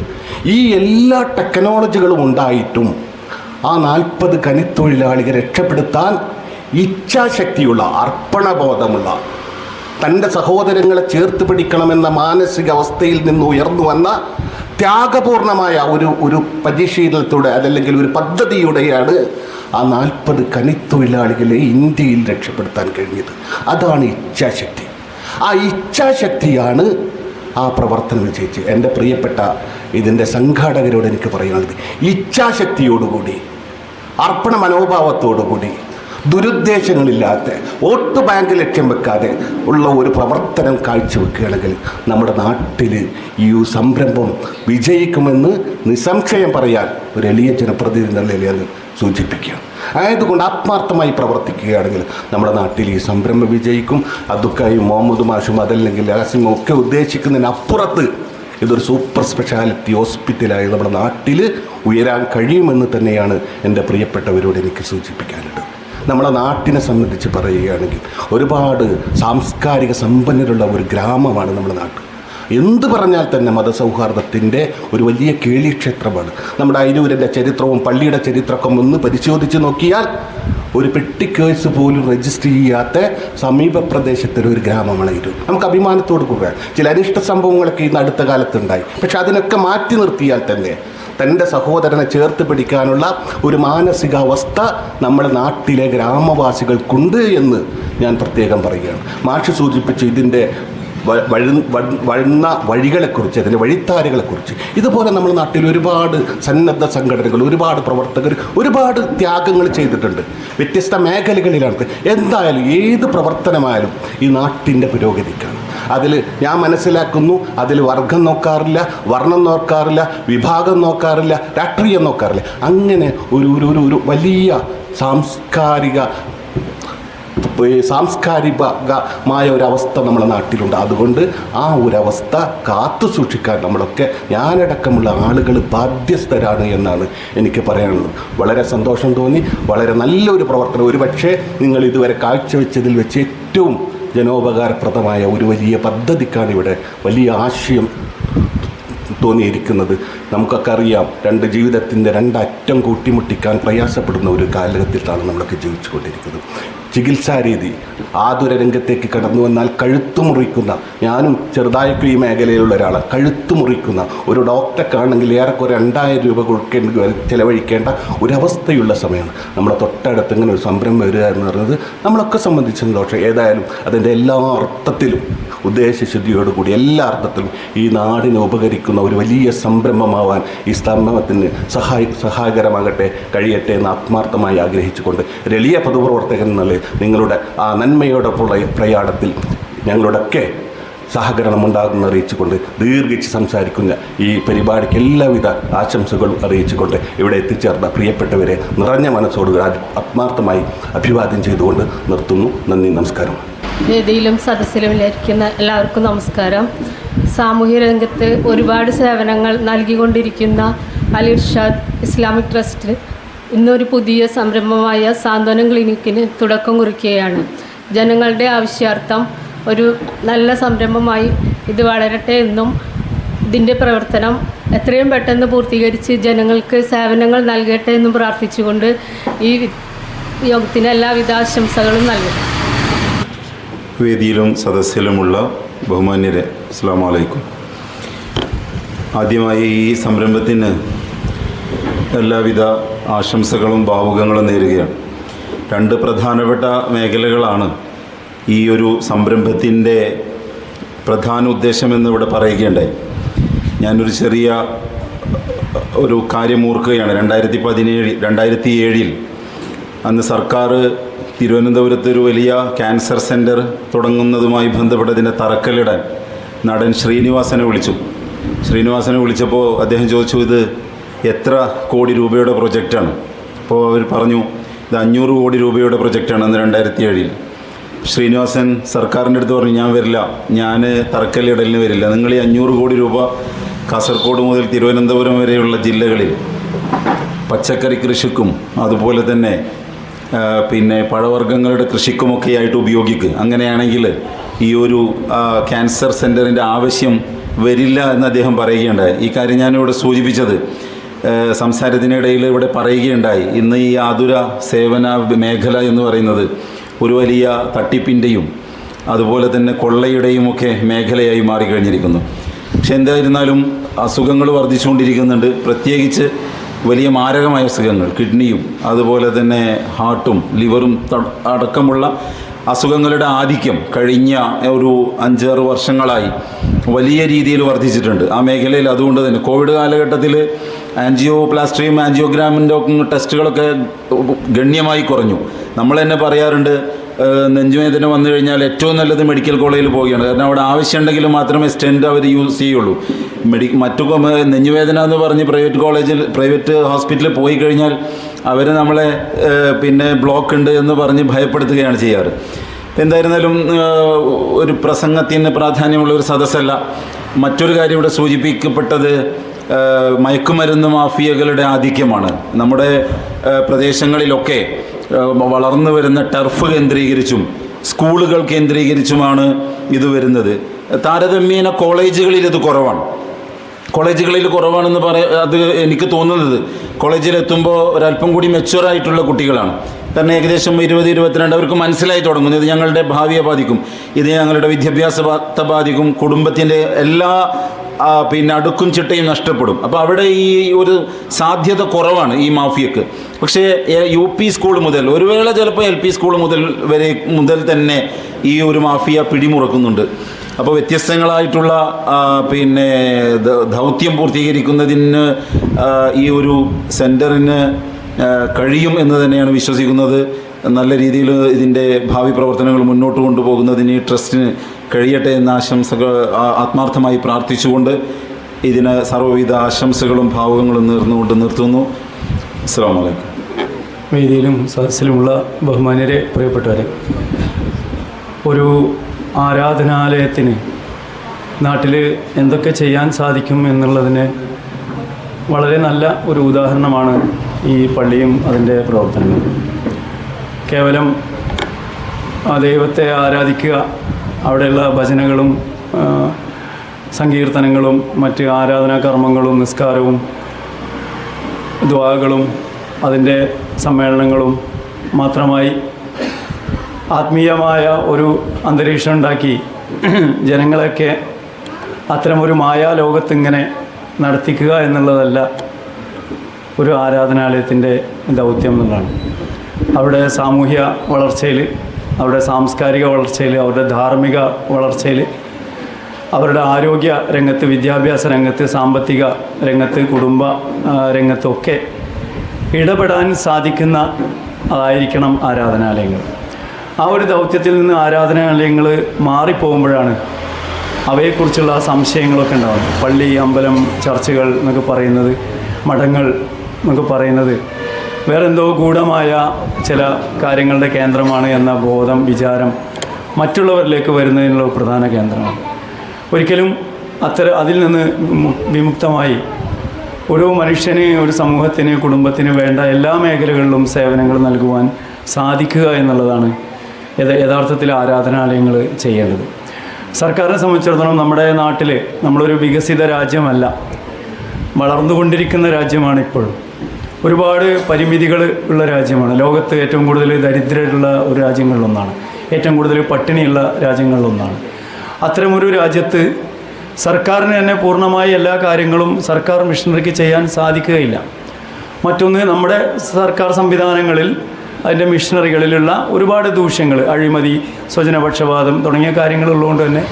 ഈ എല്ലാ ടെക്നോളജികളും ഉണ്ടായിട്ടും ആ 40 ഖനിത്തൊഴിലാളികളെ രക്ഷപ്പെടുത്താൻ ഇച്ഛാശക്തിയുള്ള, അർപ്പണബോധമുള്ള, തൻ്റെ സഹോദരങ്ങളെ ചേർത്ത് പിടിക്കണമെന്ന മാനസികാവസ്ഥയിൽ നിന്ന് ഉയർന്നു വന്ന ത്യാഗപൂർണമായ ഒരു പരിശീലനത്തോടെ അതല്ലെങ്കിൽ ഒരു പദ്ധതിയുടെയാണ് ആ 40 ഖനിത്തൊഴിലാളികളെ ഇന്ത്യയിൽ രക്ഷപ്പെടുത്താൻ കഴിഞ്ഞത്. അതാണ് ഇച്ഛാശക്തി. ആ ഇച്ഛാശക്തിയാണ് ആ പ്രവർത്തനം വിജയിച്ച്. എൻ്റെ പ്രിയപ്പെട്ട ഇതിൻ്റെ സംഘാടകരോട് എനിക്ക് പറയാനുള്ളത്, ഇച്ഛാശക്തിയോടുകൂടി, അർപ്പണ മനോഭാവത്തോടുകൂടി, ദുരുദ്ദേശങ്ങളില്ലാത്ത, വോട്ട് ബാങ്ക് ലക്ഷ്യം വെക്കാതെ ഉള്ള ഒരു പ്രവർത്തനം കാഴ്ചവെക്കുകയാണെങ്കിൽ നമ്മുടെ നാട്ടിൽ ഈ സംരംഭം വിജയിക്കുമെന്ന് നിസ്സംശയം പറയാൻ ഒരു എളിയ ജനപ്രതിനിധി നിലയിൽ സൂചിപ്പിക്കുകയാണ്. ആയതുകൊണ്ട് ആത്മാർത്ഥമായി പ്രവർത്തിക്കുകയാണെങ്കിൽ നമ്മുടെ നാട്ടിൽ ഈ സംരംഭം വിജയിക്കും. അബ്ദുക്കായും മുഹമ്മദ് മാഷും അതല്ലെങ്കിൽ ആസിമും ഒക്കെ ഉദ്ദേശിക്കുന്നതിനപ്പുറത്ത് ഇതൊരു സൂപ്പർ സ്പെഷ്യാലിറ്റി ഹോസ്പിറ്റലായി നമ്മുടെ നാട്ടിൽ ഉയരാൻ കഴിയുമെന്ന് തന്നെയാണ് എൻ്റെ പ്രിയപ്പെട്ടവരോട് എനിക്ക് സൂചിപ്പിക്കാനുള്ളത്. നമ്മളെ നാട്ടിനെ സംബന്ധിച്ച് പറയുകയാണെങ്കിൽ ഒരുപാട് സാംസ്കാരിക സമ്പന്നരുള്ള ഒരു ഗ്രാമമാണ് നമ്മുടെ നാട്. എന്ത് പറഞ്ഞാൽ തന്നെ മതസൗഹാർദ്ദത്തിൻ്റെ ഒരു വലിയ കേളിക്ഷേത്രമാണ്. നമ്മുടെ അയിരൂരിൻ്റെ ചരിത്രവും പള്ളിയുടെ ചരിത്രമൊക്കെ ഒന്ന് പരിശോധിച്ച് നോക്കിയാൽ ഒരു പെട്ടി കേസ് പോലും രജിസ്റ്റർ ചെയ്യാത്ത സമീപ പ്രദേശത്തിലെ ഒരു ഗ്രാമമാണ് അയിരൂർ. നമുക്ക് അഭിമാനത്തോട് കൂടെ ചില അനിഷ്ട സംഭവങ്ങളൊക്കെ ഇന്ന് അടുത്ത കാലത്തുണ്ടായി. പക്ഷെ അതിനൊക്കെ മാറ്റി നിർത്തിയാൽ തന്നെ തൻ്റെ സഹോദരനെ ചേർത്ത് പിടിക്കാനുള്ള ഒരു മാനസികാവസ്ഥ നമ്മുടെ നാട്ടിലെ ഗ്രാമവാസികൾക്കുണ്ട് എന്ന് ഞാൻ പ്രത്യേകം പറയുകയാണ്. മാഷ് സൂചിപ്പിച്ച് ഇതിൻ്റെ വഴുന്ന വഴികളെക്കുറിച്ച്, അതിൻ്റെ വഴിത്താരകളെക്കുറിച്ച്, ഇതുപോലെ നമ്മുടെ നാട്ടിൽ ഒരുപാട് സന്നദ്ധ സംഘടനകൾ, ഒരുപാട് പ്രവർത്തകർ ഒരുപാട് ത്യാഗങ്ങൾ ചെയ്തിട്ടുണ്ട് വ്യത്യസ്ത മേഖലകളിലാണ്. എന്തായാലും ഏത് പ്രവർത്തനമായാലും ഈ നാട്ടിൻ്റെ പുരോഗതിക്കാണ്. അതിൽ ഞാൻ മനസ്സിലാക്കുന്നു, അതിൽ വർഗം നോക്കാറില്ല, വർണ്ണം നോക്കാറില്ല, വിഭാഗം നോക്കാറില്ല, രാഷ്ട്രീയം നോക്കാറില്ല. അങ്ങനെ ഒരു വലിയ സാംസ്കാരികമായ ഒരവസ്ഥ നമ്മുടെ നാട്ടിലുണ്ട്. അതുകൊണ്ട് ആ ഒരവസ്ഥ കാത്തു സൂക്ഷിക്കാൻ നമ്മളൊക്കെ, ഞാനടക്കമുള്ള ആളുകൾ ബാധ്യസ്ഥരാണ് എന്നാണ് എനിക്ക് പറയാനുള്ളത്. വളരെ സന്തോഷം തോന്നി. വളരെ നല്ലൊരു പ്രവർത്തനം. ഒരു പക്ഷേ നിങ്ങൾ ഇതുവരെ കാഴ്ചവെച്ചതിൽ വെച്ച് ഏറ്റവും ജനോപകാരപ്രദമായ ഒരു വലിയ പദ്ധതിക്കാണ് ഇവിടെ വലിയ ആശയം തോന്നിയിരിക്കുന്നത്. നമുക്കൊക്കെ അറിയാം, ജീവിതത്തിൻ്റെ രണ്ടറ്റം കൂട്ടിമുട്ടിക്കാൻ പ്രയാസപ്പെടുന്ന ഒരു കാലഘട്ടത്തിലാണ് നമ്മളൊക്കെ ജീവിച്ചുകൊണ്ടിരിക്കുന്നത്. ചികിത്സാരീതി ആതുര രംഗത്തേക്ക് കടന്നു വന്നാൽ കഴുത്തു മുറിക്കുന്ന, ഞാനും ചെറുതായിട്ട് ഈ മേഖലയിലുള്ള ഒരാളാണ്, കഴുത്തു മുറിക്കുന്ന ഒരു ഡോക്ടർക്കാണെങ്കിൽ ഏറെക്കുറെ 2000 രൂപ ചിലവഴിക്കേണ്ട ഒരവസ്ഥയുള്ള സമയമാണ്. നമ്മളെ തൊട്ടടുത്ത് ഇങ്ങനെ ഒരു സംരംഭം വരിക എന്ന് പറയുന്നത് നമ്മളൊക്കെ സംബന്ധിച്ച് സന്തോഷം. ഏതായാലും അതിൻ്റെ എല്ലാ അർത്ഥത്തിലും, ഉദ്ദേശശുദ്ധിയോടുകൂടി എല്ലാ അർത്ഥത്തിലും ഈ നാടിനെ ഉപകരിക്കുന്ന ഒരു വലിയ സംരംഭമാവാൻ ഈ സംരംഭത്തിന് സഹായകരമാകട്ടെ, കഴിയട്ടെ എന്ന് ആത്മാർത്ഥമായി ആഗ്രഹിച്ചുകൊണ്ട് എളിയ പൊതുപ്രവർത്തകൻ എന്നുള്ള നിങ്ങളുടെ ആ നന്മയോടൊപ്പമുള്ള പ്രയാണത്തിൽ ഞങ്ങളുടെയൊക്കെ സഹകരണം ഉണ്ടാകുന്ന അറിയിച്ചുകൊണ്ട് ദീർഘിച്ച് സംസാരിക്കുന്ന ഈ പരിപാടിക്ക് എല്ലാവിധ ആശംസകളും അറിയിച്ചുകൊണ്ട് ഇവിടെ എത്തിച്ചേർന്ന പ്രിയപ്പെട്ടവരെ നിറഞ്ഞ മനസ്സോട് ആത്മാർത്ഥമായി അഭിവാദ്യം ചെയ്തുകൊണ്ട് നിർത്തുന്നു. നന്ദി, നമസ്കാരം. വേദിയിലും സദസ്സിലും ഇരിക്കുന്ന എല്ലാവർക്കും നമസ്കാരം. സാമൂഹ്യ രംഗത്ത് ഒരുപാട് സേവനങ്ങൾ നൽകിക്കൊണ്ടിരിക്കുന്ന അൽ ഇർഷാദ് ഇസ്ലാമിക് ട്രസ്റ്റ് ഇന്നൊരു പുതിയ സംരംഭമായ സാന്ത്വനം ക്ലിനിക്കിന് തുടക്കം കുറിക്കുകയാണ്. ജനങ്ങളുടെ ആവശ്യാർത്ഥം ഒരു നല്ല സംരംഭമായി ഇത് വളരട്ടെ എന്നും ഇതിൻ്റെ പ്രവർത്തനം എത്രയും പെട്ടെന്ന് പൂർത്തീകരിച്ച് ജനങ്ങൾക്ക് സേവനങ്ങൾ നൽകട്ടെ എന്നും പ്രാർത്ഥിച്ചുകൊണ്ട് ഈ യോഗത്തിന് എല്ലാവിധ ആശംസകളും നൽകുന്നു. വേദിയിലും സദസ്സിലുമുള്ള ബഹുമാന്യരെ, അസ്സലാമു അലൈക്കും. ആദ്യമായി ഈ സംരംഭത്തിന് എല്ലാവിധ ആശംസകളും ഭാവുകങ്ങളും നേരുകയാണ്. 2 പ്രധാനപ്പെട്ട മേഖലകളാണ് ഈ ഒരു സംരംഭത്തിൻ്റെ പ്രധാന ഉദ്ദേശമെന്ന് പറയുകയുണ്ടായി. ഞാനൊരു ചെറിയ ഒരു കാര്യം ഓർക്കുകയാണ്. 2007 അന്ന് സർക്കാർ തിരുവനന്തപുരത്ത് ഒരു വലിയ ക്യാൻസർ സെൻറ്റർ തുടങ്ങുന്നതുമായി ബന്ധപ്പെട്ടതിൻ്റെ തറക്കല്ലിടാൻ നടൻ ശ്രീനിവാസനെ വിളിച്ചപ്പോൾ അദ്ദേഹം ചോദിച്ചു, ഇത് എത്ര കോടി രൂപയുടെ പ്രൊജക്റ്റാണ്? അപ്പോൾ അവർ പറഞ്ഞു, ഇത് 500 കോടി രൂപയുടെ പ്രൊജക്റ്റാണ് അന്ന് 2007. ശ്രീനിവാസൻ സർക്കാരിൻ്റെ അടുത്ത് പറഞ്ഞു, ഞാൻ വരില്ല, ഞാൻ തറക്കല്ലിടലിന് വരില്ല, നിങ്ങൾ ഈ 500 കോടി രൂപ കാസർഗോഡ് മുതൽ തിരുവനന്തപുരം വരെയുള്ള ജില്ലകളിൽ പച്ചക്കറി കൃഷിക്കും അതുപോലെ തന്നെ പിന്നെ പഴവർഗ്ഗങ്ങളുടെ കൃഷിക്കുമൊക്കെയായിട്ട് ഉപയോഗിക്കുക. അങ്ങനെയാണെങ്കിൽ ഈ ഒരു ക്യാൻസർ സെൻറ്ററിൻ്റെ ആവശ്യം വരില്ല എന്ന് അദ്ദേഹം പറയുകയുണ്ടായി. ഈ കാര്യം ഞാനിവിടെ സൂചിപ്പിച്ചത് സംസാരത്തിനിടയിൽ ഇവിടെ പറയുകയുണ്ടായി. ഇന്ന് ഈ ആതുര സേവന മേഖല എന്ന് പറയുന്നത് ഒരു വലിയ തട്ടിപ്പിൻ്റെയും അതുപോലെ തന്നെ കൊള്ളയുടെയുമൊക്കെ മേഖലയായി മാറിക്കഴിഞ്ഞിരിക്കുന്നു. പക്ഷെ എന്തായിരുന്നാലും അസുഖങ്ങൾ വർദ്ധിച്ചുകൊണ്ടിരിക്കുന്നുണ്ട്. പ്രത്യേകിച്ച് വലിയ മാരകമായ അസുഖങ്ങൾ, കിഡ്നിയും അതുപോലെ തന്നെ ഹാർട്ടും ലിവറും അടക്കമുള്ള അസുഖങ്ങളുടെ ആധിക്യം കഴിഞ്ഞ ഒരു 5-6 വർഷങ്ങളായി വലിയ രീതിയിൽ വർദ്ധിച്ചിട്ടുണ്ട് ആ മേഖലയിൽ. അതുകൊണ്ട് തന്നെ കോവിഡ് കാലഘട്ടത്തിൽ ആൻജിയോപ്ലാസ്റ്റിയും ആൻജിയോഗ്രാമിൻ്റെ ടെസ്റ്റുകളൊക്കെ ഗണ്യമായി കുറഞ്ഞു. നമ്മൾ തന്നെ പറയാറുണ്ട്, നെഞ്ചുവേദന വന്നു കഴിഞ്ഞാൽ ഏറ്റവും നല്ലത് മെഡിക്കൽ കോളേജിൽ പോവുകയാണ്. കാരണം അവിടെ ആവശ്യമുണ്ടെങ്കിൽ മാത്രമേ സ്റ്റെൻറ്റ് അവർ യൂസ് ചെയ്യുള്ളൂ. മറ്റു നെഞ്ചുവേദന എന്ന് പറഞ്ഞ് പ്രൈവറ്റ് ഹോസ്പിറ്റലിൽ പോയി കഴിഞ്ഞാൽ അവർ നമ്മളെ പിന്നെ ബ്ലോക്ക് ഉണ്ട് എന്ന് പറഞ്ഞ് ഭയപ്പെടുത്തുകയാണ് ചെയ്യാറ്. എന്തായിരുന്നാലും ഒരു പ്രസംഗത്തിന് പ്രാധാന്യമുള്ള ഒരു സദസ്സല്ല. മറ്റൊരു കാര്യം ഇവിടെ സൂചിപ്പിക്കപ്പെട്ടത് മയക്കുമരുന്ന് മാഫിയകളുടെ ആധിക്യമാണ്. നമ്മുടെ പ്രദേശങ്ങളിലൊക്കെ വളർന്നു വരുന്ന ടർഫ് കേന്ദ്രീകരിച്ചും സ്കൂളുകൾ കേന്ദ്രീകരിച്ചുമാണ് ഇത് വരുന്നത്. താരതമ്യേന കോളേജുകളിൽ ഇത് കുറവാണ്. കോളേജുകളിൽ കുറവാണെന്ന് അത് എനിക്ക് തോന്നുന്നത് കോളേജിലെത്തുമ്പോൾ ഒരല്പം കൂടി മെച്യൂറായിട്ടുള്ള കുട്ടികളാണ്. കാരണം ഏകദേശം 20-22 അവർക്ക് മനസ്സിലായി തുടങ്ങുന്നു, ഇത് ഞങ്ങളുടെ ഭാവിയെ ബാധിക്കും, ഇത് ഞങ്ങളുടെ വിദ്യാഭ്യാസത്തെ ബാധിക്കും, കുടുംബത്തിൻ്റെ എല്ലാ പിന്നെ അടുക്കും ചിട്ടയും നഷ്ടപ്പെടും. അപ്പോൾ അവിടെ ഈ ഒരു സാധ്യത കുറവാണ് ഈ മാഫിയക്ക്. പക്ഷേ UP സ്കൂൾ മുതൽ ഒരു വേള ചിലപ്പോൾ LP സ്കൂൾ മുതൽ തന്നെ ഈ ഒരു മാഫിയ പിടിമുറക്കുന്നുണ്ട്. അപ്പോൾ വ്യത്യസ്തങ്ങളായിട്ടുള്ള പിന്നെ ദൗത്യം പൂർത്തീകരിക്കുന്നതിന് ഈ ഒരു സെൻറ്ററിന് കഴിയും എന്ന് തന്നെയാണ് വിശ്വസിക്കുന്നത്. നല്ല രീതിയിൽ ഇതിൻ്റെ ഭാവി പ്രവർത്തനങ്ങൾ മുന്നോട്ട് കൊണ്ടുപോകുന്നതിന് ഈ ട്രസ്റ്റിന് കഴിയട്ടെ എന്ന ആശംസകൾ ആത്മാർത്ഥമായി പ്രാർത്ഥിച്ചുകൊണ്ട് ഇതിന് സർവ്വവിധ ആശംസകളും ഭാവുകങ്ങളും നേർന്നുകൊണ്ട് നിർത്തുന്നു. അസ്സലാമു അലൈക്കും. വേദിയിലും സദസ്സിലുമുള്ള ബഹുമാന്യരെ, പ്രിയപ്പെട്ടവരെ, ഒരു ആരാധനാലയത്തിന് നാട്ടിൽ എന്തൊക്കെ ചെയ്യാൻ സാധിക്കും എന്നുള്ളതിന് വളരെ നല്ല ഒരു ഉദാഹരണമാണ് ഈ പള്ളിയും അതിൻ്റെ പ്രവർത്തനങ്ങൾ. കേവലം ദൈവത്തെ ആരാധിക്കുക, അവിടെയുള്ള ഭജനകളും സങ്കീർത്തനങ്ങളും മറ്റ് ആരാധനാ കർമ്മങ്ങളും നിസ്കാരവും ദുആകളും അതിൻ്റെ സമ്മേളനങ്ങളും മാത്രമായി ആത്മീയമായ ഒരു അന്തരീക്ഷം ഉണ്ടാക്കി ജനങ്ങളെയൊക്കെ അത്തരമൊരു മായാലോകത്തിങ്ങനെ നടത്തിക്കുക എന്നുള്ളതല്ല ഒരു ആരാധനാലയത്തിൻ്റെ ദൗത്യം എന്നുള്ളതാണ്. അവിടെ സാമൂഹ്യ വളർച്ചയിൽ, അവരുടെ സാംസ്കാരിക വളർച്ചയിൽ, അവരുടെ ധാർമ്മിക വളർച്ചയിൽ, അവരുടെ ആരോഗ്യ രംഗത്ത്, വിദ്യാഭ്യാസ രംഗത്ത്, സാമ്പത്തിക രംഗത്ത്, കുടുംബ രംഗത്തൊക്കെ ഇടപെടാൻ സാധിക്കുന്ന അതായിരിക്കണം ആരാധനാലയങ്ങൾ. ആ ഒരു ദൗത്യത്തിൽ നിന്ന് ആരാധനാലയങ്ങൾ മാറിപ്പോകുമ്പോഴാണ് അവയെക്കുറിച്ചുള്ള സംശയങ്ങളൊക്കെ ഉണ്ടാകുന്നത്. പള്ളി, അമ്പലം, ചർച്ചുകൾ എന്നൊക്കെ പറയുന്നത്, മഠങ്ങൾ എന്നൊക്കെ പറയുന്നത് വേറെന്തോ ഗൂഢമായ ചില കാര്യങ്ങളുടെ കേന്ദ്രമാണ് എന്ന ബോധം, വിചാരം മറ്റുള്ളവരിലേക്ക് വരുന്നതിനുള്ള പ്രധാന കേന്ദ്രമാണ്. ഒരിക്കലും അതിൽ നിന്ന് വിമുക്തമായി ഒരു മനുഷ്യന്, ഒരു സമൂഹത്തിന്, കുടുംബത്തിന് വേണ്ട എല്ലാ മേഖലകളിലും സേവനങ്ങൾ നൽകുവാൻ സാധിക്കുക എന്നുള്ളതാണ് യഥാർത്ഥത്തിൽ ആരാധനാലയങ്ങൾ ചെയ്യേണ്ടത്. സർക്കാരിനെ സംബന്ധിച്ചിടത്തോളം നമ്മുടെ നാട്ടിൽ നമ്മളൊരു വികസിത രാജ്യമല്ല, വളർന്നുകൊണ്ടിരിക്കുന്ന രാജ്യമാണ്. ഇപ്പോഴും ഒരുപാട് പരിമിതികൾ ഉള്ള രാജ്യമാണ്. ലോകത്ത് ഏറ്റവും കൂടുതൽ ദരിദ്രരുള്ള ഒരു രാജ്യങ്ങളിലൊന്നാണ്, ഏറ്റവും കൂടുതൽ പട്ടിണിയുള്ള രാജ്യങ്ങളിലൊന്നാണ്. അത്തരമൊരു രാജ്യത്ത് സർക്കാരിന് തന്നെ പൂർണ്ണമായി എല്ലാ കാര്യങ്ങളും സർക്കാർ മിഷനറിക്ക് ചെയ്യാൻ സാധിക്കുകയില്ല. മറ്റൊന്ന്, നമ്മുടെ സർക്കാർ സംവിധാനങ്ങളിൽ, അതിൻ്റെ മിഷനറികളിലുള്ള ഒരുപാട് ദൂഷ്യങ്ങൾ, അഴിമതി, സ്വജനപക്ഷപാതം തുടങ്ങിയ കാര്യങ്ങളുള്ളതുകൊണ്ട് തന്നെ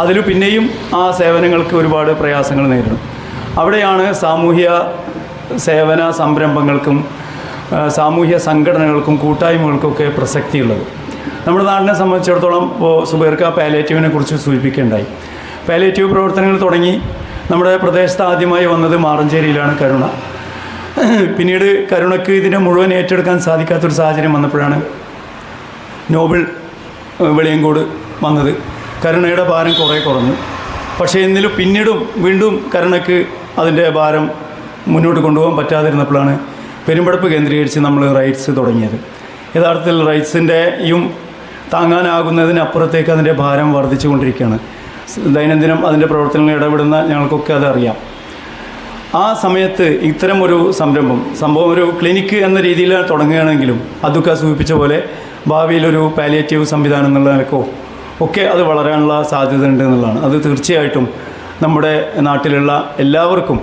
അതിൽ പിന്നെയും ആ സേവനങ്ങൾക്ക് ഒരുപാട് പ്രയാസങ്ങൾ നേരിടും. അവിടെയാണ് സാമൂഹ്യ സേവന സംരംഭങ്ങൾക്കും സാമൂഹ്യ സംഘടനകൾക്കും കൂട്ടായ്മകൾക്കൊക്കെ പ്രസക്തിയുള്ളത്. നമ്മുടെ നാടിനെ സംബന്ധിച്ചിടത്തോളം ഇപ്പോൾ സുബൈർക്ക പാലിയേറ്റീവിനെ കുറിച്ച് സൂചിപ്പിക്കുകയുണ്ടായി. പാലിയേറ്റീവ് പ്രവർത്തനങ്ങൾ തുടങ്ങി നമ്മുടെ പ്രദേശത്ത് ആദ്യമായി വന്നത് മാറഞ്ചേരിയിലാണ് കരുണ. പിന്നീട് കരുണയ്ക്ക് ഇതിനെ മുഴുവൻ ഏറ്റെടുക്കാൻ സാധിക്കാത്തൊരു സാഹചര്യം വന്നപ്പോഴാണ് നോബിൾ വെളിയങ്കോട് വന്നത്. കരുണയുടെ ഭാരം കുറേ കുറഞ്ഞു. പക്ഷേ എന്നിലും പിന്നീടും വീണ്ടും കരുണയ്ക്ക് അതിൻ്റെ ഭാരം മുന്നോട്ട് കൊണ്ടുപോകാൻ പറ്റാതിരുന്നപ്പോഴാണ് പെരുമ്പടപ്പ് കേന്ദ്രീകരിച്ച് നമ്മൾ റൈറ്റ്സ് തുടങ്ങിയത്. യഥാർത്ഥത്തിൽ റൈറ്റ്സിൻ്റെയും താങ്ങാനാകുന്നതിനപ്പുറത്തേക്ക് അതിൻ്റെ ഭാരം വർദ്ധിച്ചു കൊണ്ടിരിക്കുകയാണ്. ദൈനംദിനം അതിൻ്റെ പ്രവർത്തനങ്ങളിൽ ഇടപെടുന്ന ഞങ്ങൾക്കൊക്കെ അതറിയാം. ആ സമയത്ത് ഇത്തരമൊരു സംഭവം ഒരു ക്ലിനിക്ക് എന്ന രീതിയിൽ തുടങ്ങുകയാണെങ്കിലും അതൊക്കെ സൂചിപ്പിച്ച പോലെ ഭാവിയിലൊരു പാലിയേറ്റീവ് സംവിധാനം എന്നുള്ള നിലക്കോ ഒക്കെ അത് വളരാനുള്ള സാധ്യത ഉണ്ട് എന്നുള്ളതാണ്. അത് തീർച്ചയായിട്ടും നമ്മുടെ നാട്ടിലുള്ള എല്ലാവർക്കും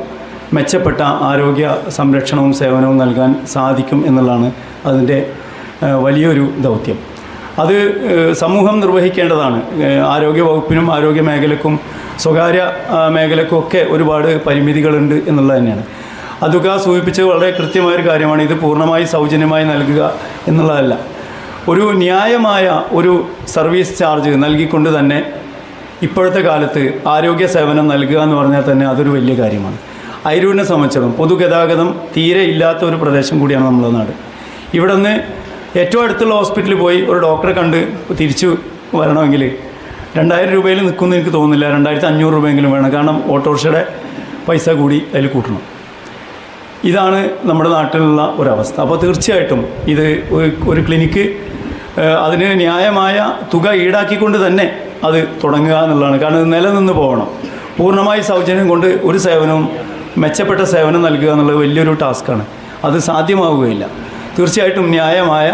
മെച്ചപ്പെട്ട ആരോഗ്യ സംരക്ഷണവും സേവനവും നൽകാൻ സാധിക്കും എന്നുള്ളതാണ് അതിൻ്റെ വലിയൊരു ദൗത്യം. അത് സമൂഹം നിർവഹിക്കേണ്ടതാണ്. ആരോഗ്യ വകുപ്പിനും ആരോഗ്യ മേഖലക്കും സ്വകാര്യ മേഖലക്കും ഒക്കെ ഒരുപാട് പരിമിതികളുണ്ട് എന്നുള്ളത് തന്നെയാണ്. അതൊക്കെ സൂചിപ്പിച്ചത് വളരെ കൃത്യമായൊരു കാര്യമാണ്. ഇത് പൂർണ്ണമായി സൗജന്യമായി നൽകുക എന്നുള്ളതല്ല, ഒരു ന്യായമായ ഒരു സർവീസ് ചാർജ് നൽകിക്കൊണ്ട് തന്നെ ഇപ്പോഴത്തെ കാലത്ത് ആരോഗ്യ സേവനം നൽകുക എന്ന് പറഞ്ഞാൽ തന്നെ അതൊരു വലിയ കാര്യമാണ്. അയിരൂരിനെ സംബന്ധിച്ചിടത്തോളം പൊതുഗതാഗതം തീരെ ഇല്ലാത്ത ഒരു പ്രദേശം കൂടിയാണ് നമ്മുടെ നാട്. ഇവിടെ നിന്ന് ഏറ്റവും അടുത്തുള്ള ഹോസ്പിറ്റലിൽ പോയി ഒരു ഡോക്ടറെ കണ്ട് തിരിച്ചു വരണമെങ്കിൽ 2000 രൂപയിൽ നിൽക്കുമെന്ന് എനിക്ക് തോന്നുന്നില്ല. 2500 രൂപയെങ്കിലും വേണം. കാരണം ഓട്ടോറിക്ഷയുടെ പൈസ കൂടി അതിൽ കൂട്ടണം. ഇതാണ് നമ്മുടെ നാട്ടിലുള്ള ഒരവസ്ഥ. അപ്പോൾ തീർച്ചയായിട്ടും ഇത് ഒരു ക്ലിനിക്ക് അതിന് ന്യായമായ തുക ഈടാക്കിക്കൊണ്ട് തന്നെ അത് തുടങ്ങുക എന്നുള്ളതാണ്. കാരണം ഇത് നിലനിന്ന് പോകണം. പൂർണ്ണമായി സൗജന്യം കൊണ്ട് ഒരു സേവനവും മെച്ചപ്പെട്ട സേവനം നൽകുക എന്നുള്ളത് വലിയൊരു ടാസ്ക്കാണ്. അത് സാധ്യമാവുകയില്ല. തീർച്ചയായിട്ടും ന്യായമായ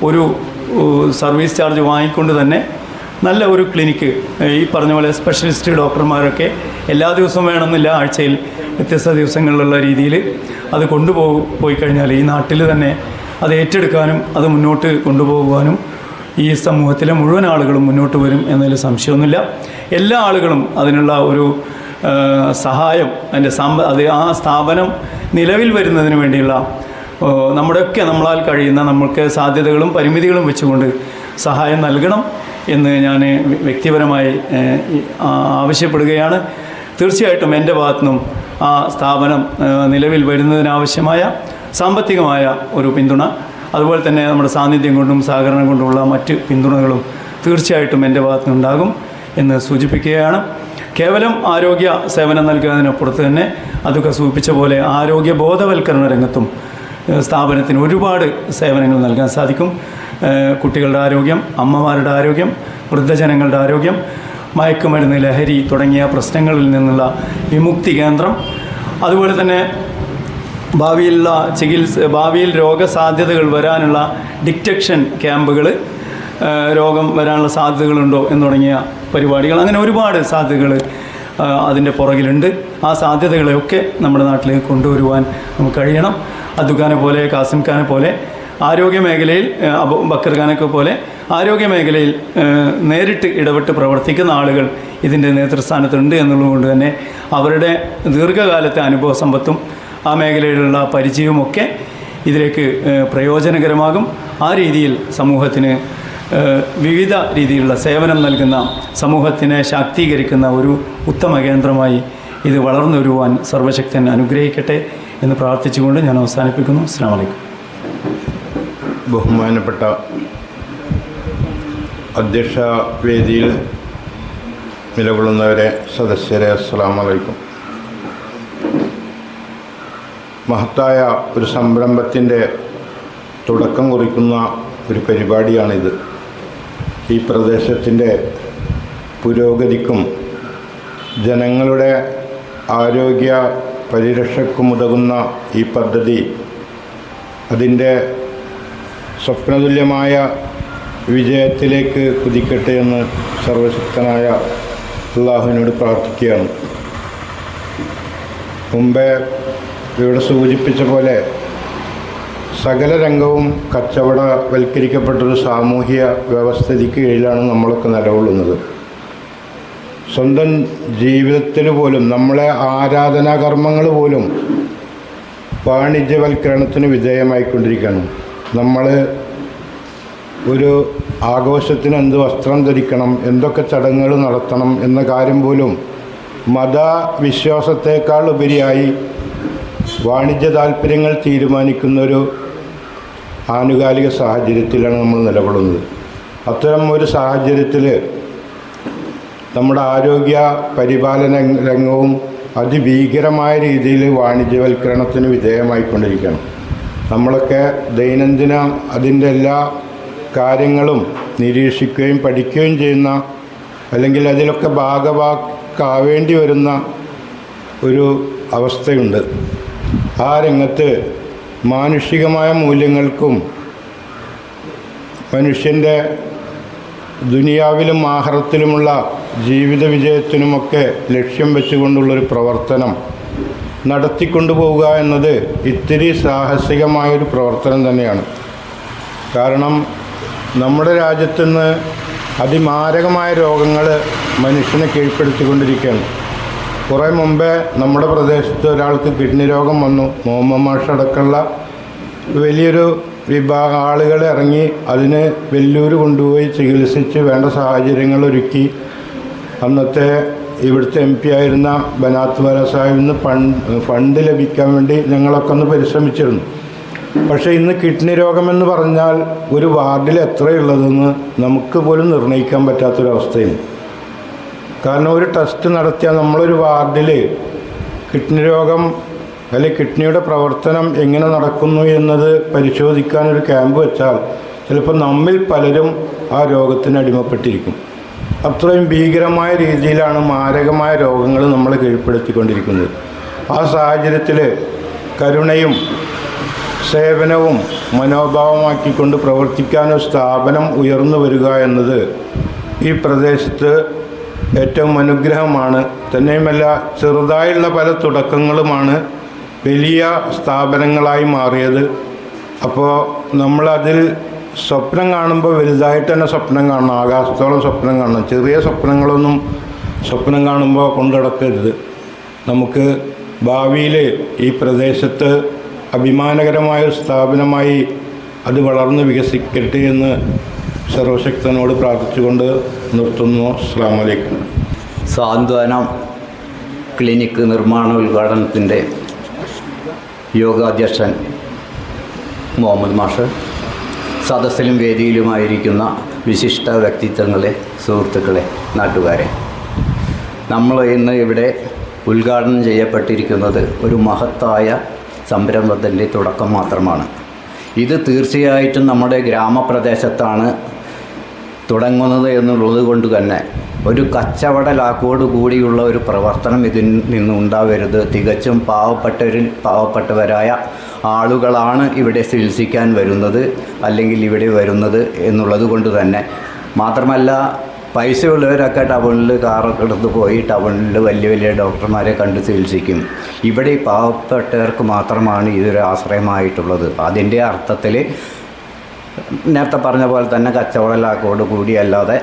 ഒരു സർവീസ് ചാർജ് വാങ്ങിക്കൊണ്ട് തന്നെ നല്ല ഒരു ക്ലിനിക്ക്, ഈ പറഞ്ഞ പോലെ സ്പെഷ്യലിസ്റ്റ് ഡോക്ടർമാരൊക്കെ എല്ലാ ദിവസവും വേണമെന്നില്ല, ആഴ്ചയിൽ വ്യത്യസ്ത ദിവസങ്ങളിലുള്ള രീതിയിൽ അത് പോയി കഴിഞ്ഞാൽ ഈ നാട്ടിൽ തന്നെ അത് ഏറ്റെടുക്കാനും അത് മുന്നോട്ട് കൊണ്ടുപോകാനും ഈ സമൂഹത്തിലെ മുഴുവൻ ആളുകളും മുന്നോട്ട് വരും എന്നതിൽ സംശയമൊന്നുമില്ല. എല്ലാ ആളുകളും അതിനുള്ള ഒരു സഹായം അത് ആ സ്ഥാപനം നിലവിൽ വരുന്നതിന് വേണ്ടിയുള്ള നമ്മളാൽ കഴിയുന്ന നമ്മൾക്ക് സാധ്യതകളും പരിമിതികളും വെച്ചുകൊണ്ട് സഹായം നൽകണം എന്ന് ഞാൻ വ്യക്തിപരമായി ആവശ്യപ്പെടുകയാണ്. തീർച്ചയായിട്ടും എൻ്റെ ഭാഗത്തുനിന്നും ആ സ്ഥാപനം നിലവിൽ വരുന്നതിനാവശ്യമായ സാമ്പത്തികമായ ഒരു പിന്തുണ, അതുപോലെ തന്നെ നമ്മുടെ സാന്നിധ്യം കൊണ്ടും സഹകരണം കൊണ്ടുമുള്ള മറ്റ് പിന്തുണകളും തീർച്ചയായിട്ടും എൻ്റെ ഭാഗത്തുനിന്നുണ്ടാകും എന്ന് സൂചിപ്പിക്കുകയാണ്. കേവലം ആരോഗ്യ സേവനം നൽകുന്നതിനപ്പുറത്ത് തന്നെ അതൊക്കെ സൂചിപ്പിച്ച പോലെ ആരോഗ്യ ബോധവൽക്കരണ രംഗത്തും സ്ഥാപനത്തിന് ഒരുപാട് സേവനങ്ങൾ നൽകാൻ സാധിക്കും. കുട്ടികളുടെ ആരോഗ്യം, അമ്മമാരുടെ ആരോഗ്യം, വൃദ്ധജനങ്ങളുടെ ആരോഗ്യം, മയക്കുമരുന്ന്, ലഹരി തുടങ്ങിയ പ്രശ്നങ്ങളിൽ നിന്നുള്ള വിമുക്തി കേന്ദ്രം, അതുപോലെ തന്നെ ഭാവിയിൽ രോഗസാധ്യതകൾ വരാനുള്ള ഡിറ്റക്ഷൻ ക്യാമ്പുകൾ, രോഗം വരാനുള്ള സാധ്യതകളുണ്ടോ എന്ന് തുടങ്ങിയ പരിപാടികൾ, അങ്ങനെ ഒരുപാട് സാധ്യതകൾ അതിൻ്റെ പുറകിലുണ്ട്. ആ സാധ്യതകളെയൊക്കെ നമ്മുടെ നാട്ടിലേക്ക് കൊണ്ടുവരുവാൻ നമുക്ക് കഴിയണം. അദ്ദുഖാനെ പോലെ, കാസിം ഖാനെ പോലെ ആരോഗ്യമേഖലയിൽ, ബക്കർ ഖാനൊക്കെ പോലെ ആരോഗ്യമേഖലയിൽ നേരിട്ട് ഇടപെട്ട് പ്രവർത്തിക്കുന്ന ആളുകൾ ഇതിൻ്റെ നേതൃസ്ഥാനത്തുണ്ട് എന്നുള്ളതുകൊണ്ട് തന്നെ അവരുടെ ദീർഘകാലത്തെ അനുഭവ സമ്പത്തും ആ മേഖലയിലുള്ള പരിചയവുമൊക്കെ ഇതിലേക്ക് പ്രയോജനകരമാകും. ആ രീതിയിൽ സമൂഹത്തിന് വിവിധ രീതിയിലുള്ള സേവനം നൽകുന്ന, സമൂഹത്തിനെ ശാക്തീകരിക്കുന്ന ഒരു ഉത്തമ കേന്ദ്രമായി ഇത് വളർന്നു വരുവാൻ സർവശക്തൻ അനുഗ്രഹിക്കട്ടെ എന്ന് പ്രാർത്ഥിച്ചുകൊണ്ട് ഞാൻ അവസാനിപ്പിക്കുന്നു. അസ്സലാമു അലൈക്കും. ബഹുമാനപ്പെട്ട അധ്യക്ഷ വേദിയിൽ നിലകൊള്ളുന്നവരെ, സദസ്യരെ, അസ്സലാമു അലൈക്കും. മഹത്തായ ഒരു സംരംഭത്തിൻ്റെ തുടക്കം കുറിക്കുന്ന ഒരു പരിപാടിയാണിത്. ഈ പ്രദേശത്തിൻ്റെ പുരോഗതിക്കും ജനങ്ങളുടെ ആരോഗ്യ പരിരക്ഷയ്ക്കുമുതകുന്ന ഈ പദ്ധതി അതിൻ്റെ സ്വപ്നതുല്യമായ വിജയത്തിലേക്ക് കുതിക്കട്ടെ എന്ന് സർവശക്തനായ അള്ളാഹുവിനോട് പ്രാർത്ഥിക്കുകയാണ്. മുമ്പേ ഇവിടെ സൂചിപ്പിച്ച പോലെ സകല രംഗവും കച്ചവടവൽക്കരിക്കപ്പെട്ടൊരു സാമൂഹ്യ വ്യവസ്ഥിതിക്ക് കീഴിലാണ് നമ്മളൊക്കെ നിലകൊള്ളുന്നത്. സ്വന്തം ജീവിതത്തിൽ പോലും, നമ്മളെ ആരാധനാകർമ്മങ്ങൾ പോലും വാണിജ്യവൽക്കരണത്തിന് വിധേയമായിക്കൊണ്ടിരിക്കുകയാണ്. നമ്മൾ ഒരു ആഘോഷത്തിന് എന്ത് വസ്ത്രം ധരിക്കണം, എന്തൊക്കെ ചടങ്ങുകൾ നടത്തണം എന്ന കാര്യം പോലും മതവിശ്വാസത്തേക്കാൾ ഉപരിയായി വാണിജ്യ താല്പര്യങ്ങൾ തീരുമാനിക്കുന്നൊരു ആനുകാലിക സാഹചര്യത്തിലാണ് നമ്മൾ നിലകൊള്ളുന്നത്. അത്തരം ഒരു സാഹചര്യത്തിൽ നമ്മുടെ ആരോഗ്യ പരിപാലന രംഗവും അതിഭീകരമായ രീതിയിൽ വാണിജ്യവൽക്കരണത്തിന് വിധേയമായിക്കൊണ്ടിരിക്കുകയാണ്. നമ്മളൊക്കെ ദൈനംദിന അതിൻ്റെ എല്ലാ കാര്യങ്ങളും നിരീക്ഷിക്കുകയും പഠിക്കുകയും ചെയ്യുന്ന, അല്ലെങ്കിൽ അതിലൊക്കെ ഭാഗവാക്കാവേണ്ടി വരുന്ന ഒരു അവസ്ഥയുണ്ട്. ആ രംഗത്ത് മാനുഷികമായ മൂല്യങ്ങൾക്കും മനുഷ്യൻ്റെ ദുനിയാവിലും ആഖിറത്തിലുമുള്ള ജീവിത വിജയത്തിനുമൊക്കെ ലക്ഷ്യം വെച്ചുകൊണ്ടുള്ളൊരു പ്രവർത്തനം നടത്തിക്കൊണ്ടു പോവുക എന്നത് ഇത്തിരി സാഹസികമായൊരു പ്രവർത്തനം തന്നെയാണ്. കാരണം നമ്മുടെ രാജ്യത്തുനിന്ന് അതിമാരകമായ രോഗങ്ങൾ മനുഷ്യനെ കീഴ്പ്പെടുത്തിക്കൊണ്ടിരിക്കുകയാണ്. കുറേ മുമ്പേ നമ്മുടെ പ്രദേശത്ത് ഒരാൾക്ക് കിഡ്നി രോഗം വന്നു. മുഹമ്മദ് മാഷ് അടക്കമുള്ള വലിയൊരു വിഭാഗം ആളുകൾ ഇറങ്ങി അതിന് വെല്ലൂർ കൊണ്ടുപോയി ചികിത്സിച്ച് വേണ്ട സാഹചര്യങ്ങൾ ഒരുക്കി. അന്നത്തെ ഇവിടുത്തെ MP ആയിരുന്ന ബനാത്ത് വാല സാഹിബിന് ഫണ്ട് ലഭിക്കാൻ വേണ്ടി ഞങ്ങളൊക്കെ ഒന്ന് പരിശ്രമിച്ചിരുന്നു. പക്ഷേ ഇന്ന് കിഡ്നി രോഗമെന്ന് പറഞ്ഞാൽ ഒരു വാർഡിൽ എത്രയുള്ളതെന്ന് നമുക്ക് പോലും നിർണ്ണയിക്കാൻ പറ്റാത്തൊരവസ്ഥയാണ്. കാരണം ഒരു ടെസ്റ്റ് നടത്തിയാൽ നമ്മളൊരു വാർഡിൽ കിഡ്നി രോഗം അല്ലെങ്കിൽ കിഡ്നിയുടെ പ്രവർത്തനം എങ്ങനെ നടക്കുന്നു എന്നത് പരിശോധിക്കാനൊരു ക്യാമ്പ് വെച്ചാൽ ചിലപ്പോൾ നമ്മിൽ പലരും ആ രോഗത്തിന് അടിമപ്പെട്ടിരിക്കും. അത്രയും ഭീകരമായ രീതിയിലാണ് മാരകമായ രോഗങ്ങൾ നമ്മളെ കീഴ്പ്പെടുത്തിക്കൊണ്ടിരിക്കുന്നത്. ആ സാഹചര്യത്തിൽ കരുണയും സേവനവും മനോഭാവമാക്കിക്കൊണ്ട് പ്രവർത്തിക്കാനൊരു സ്ഥാപനം ഉയർന്നു വരിക എന്നത് ഈ പ്രദേശത്ത് ഏറ്റവും അനുഗ്രഹമാണ്. തന്നെയുമല്ല, ചെറുതായുള്ള പല തുടക്കങ്ങളുമാണ് വലിയ സ്ഥാപനങ്ങളായി മാറിയത്. അപ്പോൾ നമ്മളതിൽ സ്വപ്നം കാണുമ്പോൾ വലുതായിട്ട് തന്നെ സ്വപ്നം കാണണം, ആകാശത്തോളം സ്വപ്നം കാണണം. ചെറിയ സ്വപ്നങ്ങളൊന്നും സ്വപ്നം കാണുമ്പോൾ കൊണ്ടുനടക്കരുത്. നമുക്ക് ഭാവിയിൽ ഈ പ്രദേശത്ത് അഭിമാനകരമായൊരു സ്ഥാപനമായി അത് വളർന്ന് വികസിക്കട്ടെ എന്ന് സർവശക്തനോട് പ്രാർത്ഥിച്ചുകൊണ്ട് നിർത്തുന്നു. അസ്സലാമു അലൈക്കും. സാന്ത്വനം ക്ലിനിക്ക് നിർമ്മാണ ഉദ്ഘാടനത്തിൻ്റെ യോഗാധ്യക്ഷൻ മുഹമ്മദ് മാഷ്, സദസ്സിലും വേദിയിലുമായിരിക്കുന്ന വിശിഷ്ട വ്യക്തിത്വങ്ങളെ, സുഹൃത്തുക്കളെ, നാട്ടുകാരെ, നമ്മൾ ഇന്ന് ഇവിടെ ഉദ്ഘാടനം ചെയ്യപ്പെട്ടിരിക്കുന്നത് ഒരു മഹത്തായ സംരംഭത്തിൻ്റെ തുടക്കം മാത്രമാണ്. ഇത് തീർച്ചയായിട്ടും നമ്മുടെ ഗ്രാമപ്രദേശത്താണ് തുടങ്ങുന്നത് എന്നുള്ളത് കൊണ്ട് തന്നെ ഒരു കച്ചവട ലാക്കോട് കൂടിയുള്ള ഒരു പ്രവർത്തനം ഇതിൽ നിന്നുണ്ടാവരുത്. തികച്ചും പാവപ്പെട്ടവരായ ആളുകളാണ് ഇവിടെ ചികിത്സിക്കാൻ വരുന്നത്, അല്ലെങ്കിൽ ഇവിടെ വരുന്നത് എന്നുള്ളത് കൊണ്ട് തന്നെ. മാത്രമല്ല, പൈസയുള്ളവരൊക്കെ ടൗണിൽ കാറൊക്കെ എടുത്ത് പോയി ടൗണിൽ വലിയ വലിയ ഡോക്ടർമാരെ കണ്ട് ചികിത്സിക്കും. ഇവിടെ പാവപ്പെട്ടവർക്ക് മാത്രമാണ് ഇതൊരു ആശ്രയമായിട്ടുള്ളത്. അതിൻ്റെ അർത്ഥത്തിൽ നേരത്തെ പറഞ്ഞ പോലെ തന്നെ കച്ചവട ലാക്കോട് കൂടി അല്ലാതെ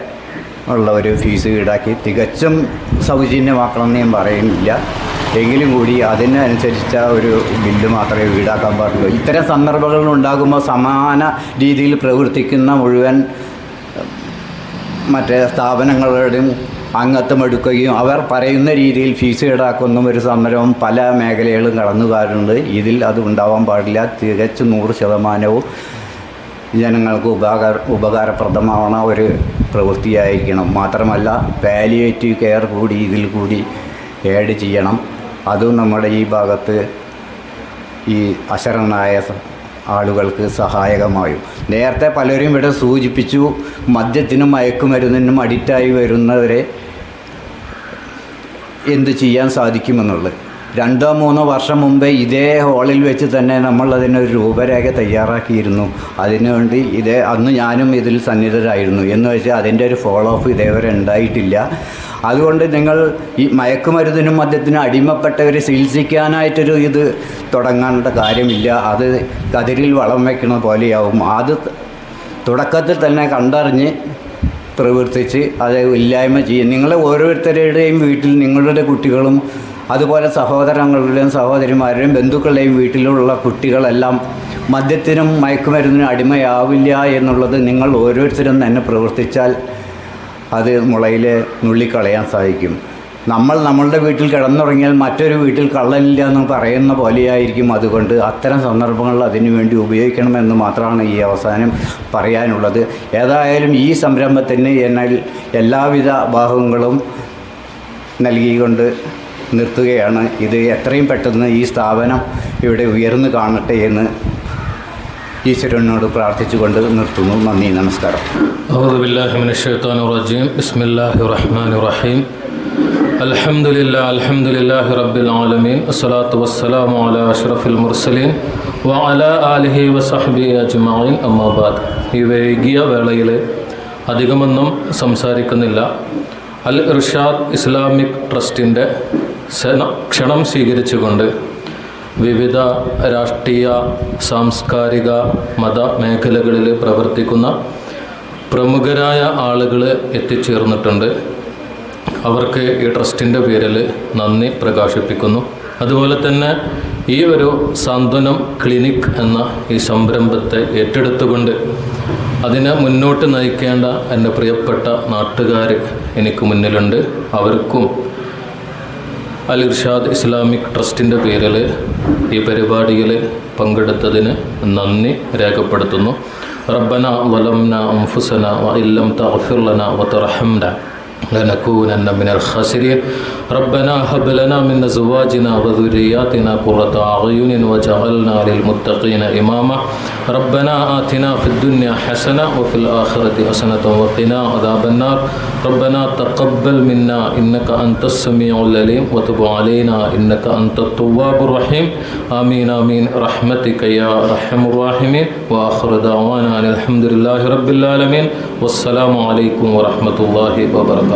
ഉള്ള ഒരു ഫീസ് ഈടാക്കി തികച്ചും സൗജന്യമാക്കണമെന്ന് ഞാൻ പറയുന്നില്ല. എങ്കിലും കൂടി അതിനനുസരിച്ച ഒരു ബില്ല് മാത്രമേ ഈടാക്കാൻ പാടുള്ളൂ. ഇത്തരം സന്ദർഭങ്ങൾ ഉണ്ടാകുമ്പോൾ സമാന രീതിയിൽ പ്രവർത്തിക്കുന്ന മുഴുവൻ മറ്റേ സ്ഥാപനങ്ങളുടെയും അംഗത്വം എടുക്കുകയും അവർ പറയുന്ന രീതിയിൽ ഫീസ് ഈടാക്കുന്ന ഒരു സമരവും പല മേഖലകളും കടന്നു വരുന്നുണ്ട്. ഇതിൽ അത് ഉണ്ടാവാൻ പാടില്ല. തികച്ചും 100% ജനങ്ങൾക്ക് ഉപകാരപ്രദമാവണ ഒരു പ്രവൃത്തിയായിരിക്കണം. മാത്രമല്ല, പാലിയേറ്റീവ് കെയർ കൂടി ഇതിൽ കൂടി ആഡ് ചെയ്യണം. അതും നമ്മുടെ ഈ ഭാഗത്ത് ഈ അശരണായ ആളുകൾക്ക് സഹായകമായും. നേരത്തെ പലരും ഇവിടെ സൂചിപ്പിച്ചു, മദ്യത്തിനും മയക്കുമരുന്നിനും അഡിക്റ്റായി വരുന്നവരെ എന്ത് ചെയ്യാൻ സാധിക്കുമെന്നുള്ളത്. 2-3 വർഷം മുമ്പേ ഇതേ ഹാളിൽ വെച്ച് തന്നെ നമ്മൾ അതിനൊരു രൂപരേഖ തയ്യാറാക്കിയിരുന്നു. അതിനുവേണ്ടി അന്ന് ഞാനും ഇതിൽ സന്നിധരായിരുന്നു. എന്ന് വെച്ചാൽ അതിൻ്റെ ഒരു ഫോളോ അപ്പ് ഇതേവരെ ഉണ്ടായിട്ടില്ല. അതുകൊണ്ട് നിങ്ങൾ ഈ മയക്കുമരുന്നിനും മദ്യത്തിനും അടിമപ്പെട്ടവർ ചികിത്സിക്കാനായിട്ടൊരു ഇത് തുടങ്ങേണ്ട കാര്യമില്ല. അത് കതിരിൽ വളം വയ്ക്കണ പോലെയാവും. അത് തുടക്കത്തിൽ തന്നെ കണ്ടറിഞ്ഞ് പ്രവർത്തിച്ച് അത് ഇല്ലായ്മ ചെയ്യും. നിങ്ങൾ ഓരോരുത്തരുടെയും വീട്ടിൽ നിങ്ങളുടെ കുട്ടികളും അതുപോലെ സഹോദരങ്ങളുടെയും സഹോദരിമാരുടെയും ബന്ധുക്കളുടെയും വീട്ടിലുള്ള കുട്ടികളെല്ലാം മദ്യത്തിനും മയക്കുമരുന്നിനും അടിമയാവില്ല എന്നുള്ളത് നിങ്ങൾ ഓരോരുത്തരും തന്നെ പ്രവർത്തിച്ചാൽ അത് മുളയിൽ നുള്ളിക്കളയാൻ സാധിക്കും. നമ്മളുടെ വീട്ടിൽ കിടന്നുറങ്ങിയാൽ മറ്റൊരു വീട്ടിൽ കള്ളനില്ല എന്ന് പറയുന്ന പോലെയായിരിക്കും. അതുകൊണ്ട് അത്തരം സന്ദർഭങ്ങൾ അതിനു വേണ്ടി ഉപയോഗിക്കണമെന്ന് മാത്രമാണ് ഈ അവസാനം പറയാനുള്ളത്. ഏതായാലും ഈ സംരംഭത്തിന് എന്നാൽ എല്ലാവിധ ഭാഗങ്ങളും നൽകിക്കൊണ്ട് നിർത്തുകയാണ്. ഇത് എത്രയും പെട്ടെന്ന് ഈ സ്ഥാപനം ഇവിടെ ഉയർന്നു കാണട്ടെ എന്ന് ഈശ്വരനോട് പ്രാർത്ഥിച്ചുകൊണ്ട് നിർത്തുന്നു. നന്ദി, നമസ്കാരം. അഊദു ബില്ലാഹി മിനശ് ശൈത്വാനിർ റജീം. ബിസ്മില്ലാഹിർ റഹ്മാനിർ റഹീം. അൽഹംദുലില്ലാഹി റബ്ബിൽ ആലമീൻ. അസ്സലാത്തു വസ്സലാമു അലാ അഷ്റഫിൽ മുർസലീൻ വഅലാ ആലിഹി വസഹ്ബിഹി അജ്മഈൻ. അമ്മാ ബഅദ്. ഈ വൈകിയ വേളയിൽ അധികമൊന്നും സംസാരിക്കുന്നില്ല. അൽ ഇർഷാദ് ഇസ്ലാമിക് ട്രസ്റ്റിൻ്റെ ക്ഷണം സ്വീകരിച്ചുകൊണ്ട് വിവിധ രാഷ്ട്രീയ, സാംസ്കാരിക, മത മേഖലകളിൽ പ്രവർത്തിക്കുന്ന പ്രമുഖരായ ആളുകൾ എത്തിച്ചേർന്നിട്ടുണ്ട്. അവർക്ക് ഈ ട്രസ്റ്റിൻ്റെ പേരിൽ നന്ദി പ്രകാശിപ്പിക്കുന്നു. അതുപോലെ തന്നെ ഈ ഒരു സാന്ത്വനം ക്ലിനിക് എന്ന ഈ സംരംഭത്തെ ഏറ്റെടുത്തുകൊണ്ട് അതിനെ മുന്നോട്ട് നയിക്കേണ്ട എൻ്റെ പ്രിയപ്പെട്ട നാട്ടുകാർ എനിക്ക് മുന്നിലുണ്ട്. അവർക്കും അൽ ഇർഷാദ് ഇസ്ലാമിക് ട്രസ്റ്റിൻ്റെ പേരിൽ ഈ പരിപാടിയിൽ പങ്കെടുത്തതിന് നന്ദി രേഖപ്പെടുത്തുന്നു. റബ്ബന വലംന അൻഫുസന വഇല്ലം തഗ്ഫിർ ലനാ വതർഹംനാ لنكونن من الخاسرين ربنا هب لنا من أزواجنا وذرياتنا قرة أعين وجعلنا للمتقين إماما ربنا آتنا في الدنيا حسنة وفي الآخرة حسنة وقنا عذاب النار ربنا تقبل منا إنك أنت السميع العليم وتب علينا إنك أنت التواب الرحيم آمين آمين رحمتك يا أرحم الراحمين وآخر دعوانا أن الحمد لله رب العالمين والسلام عليكم ورحمة الله وبركاته.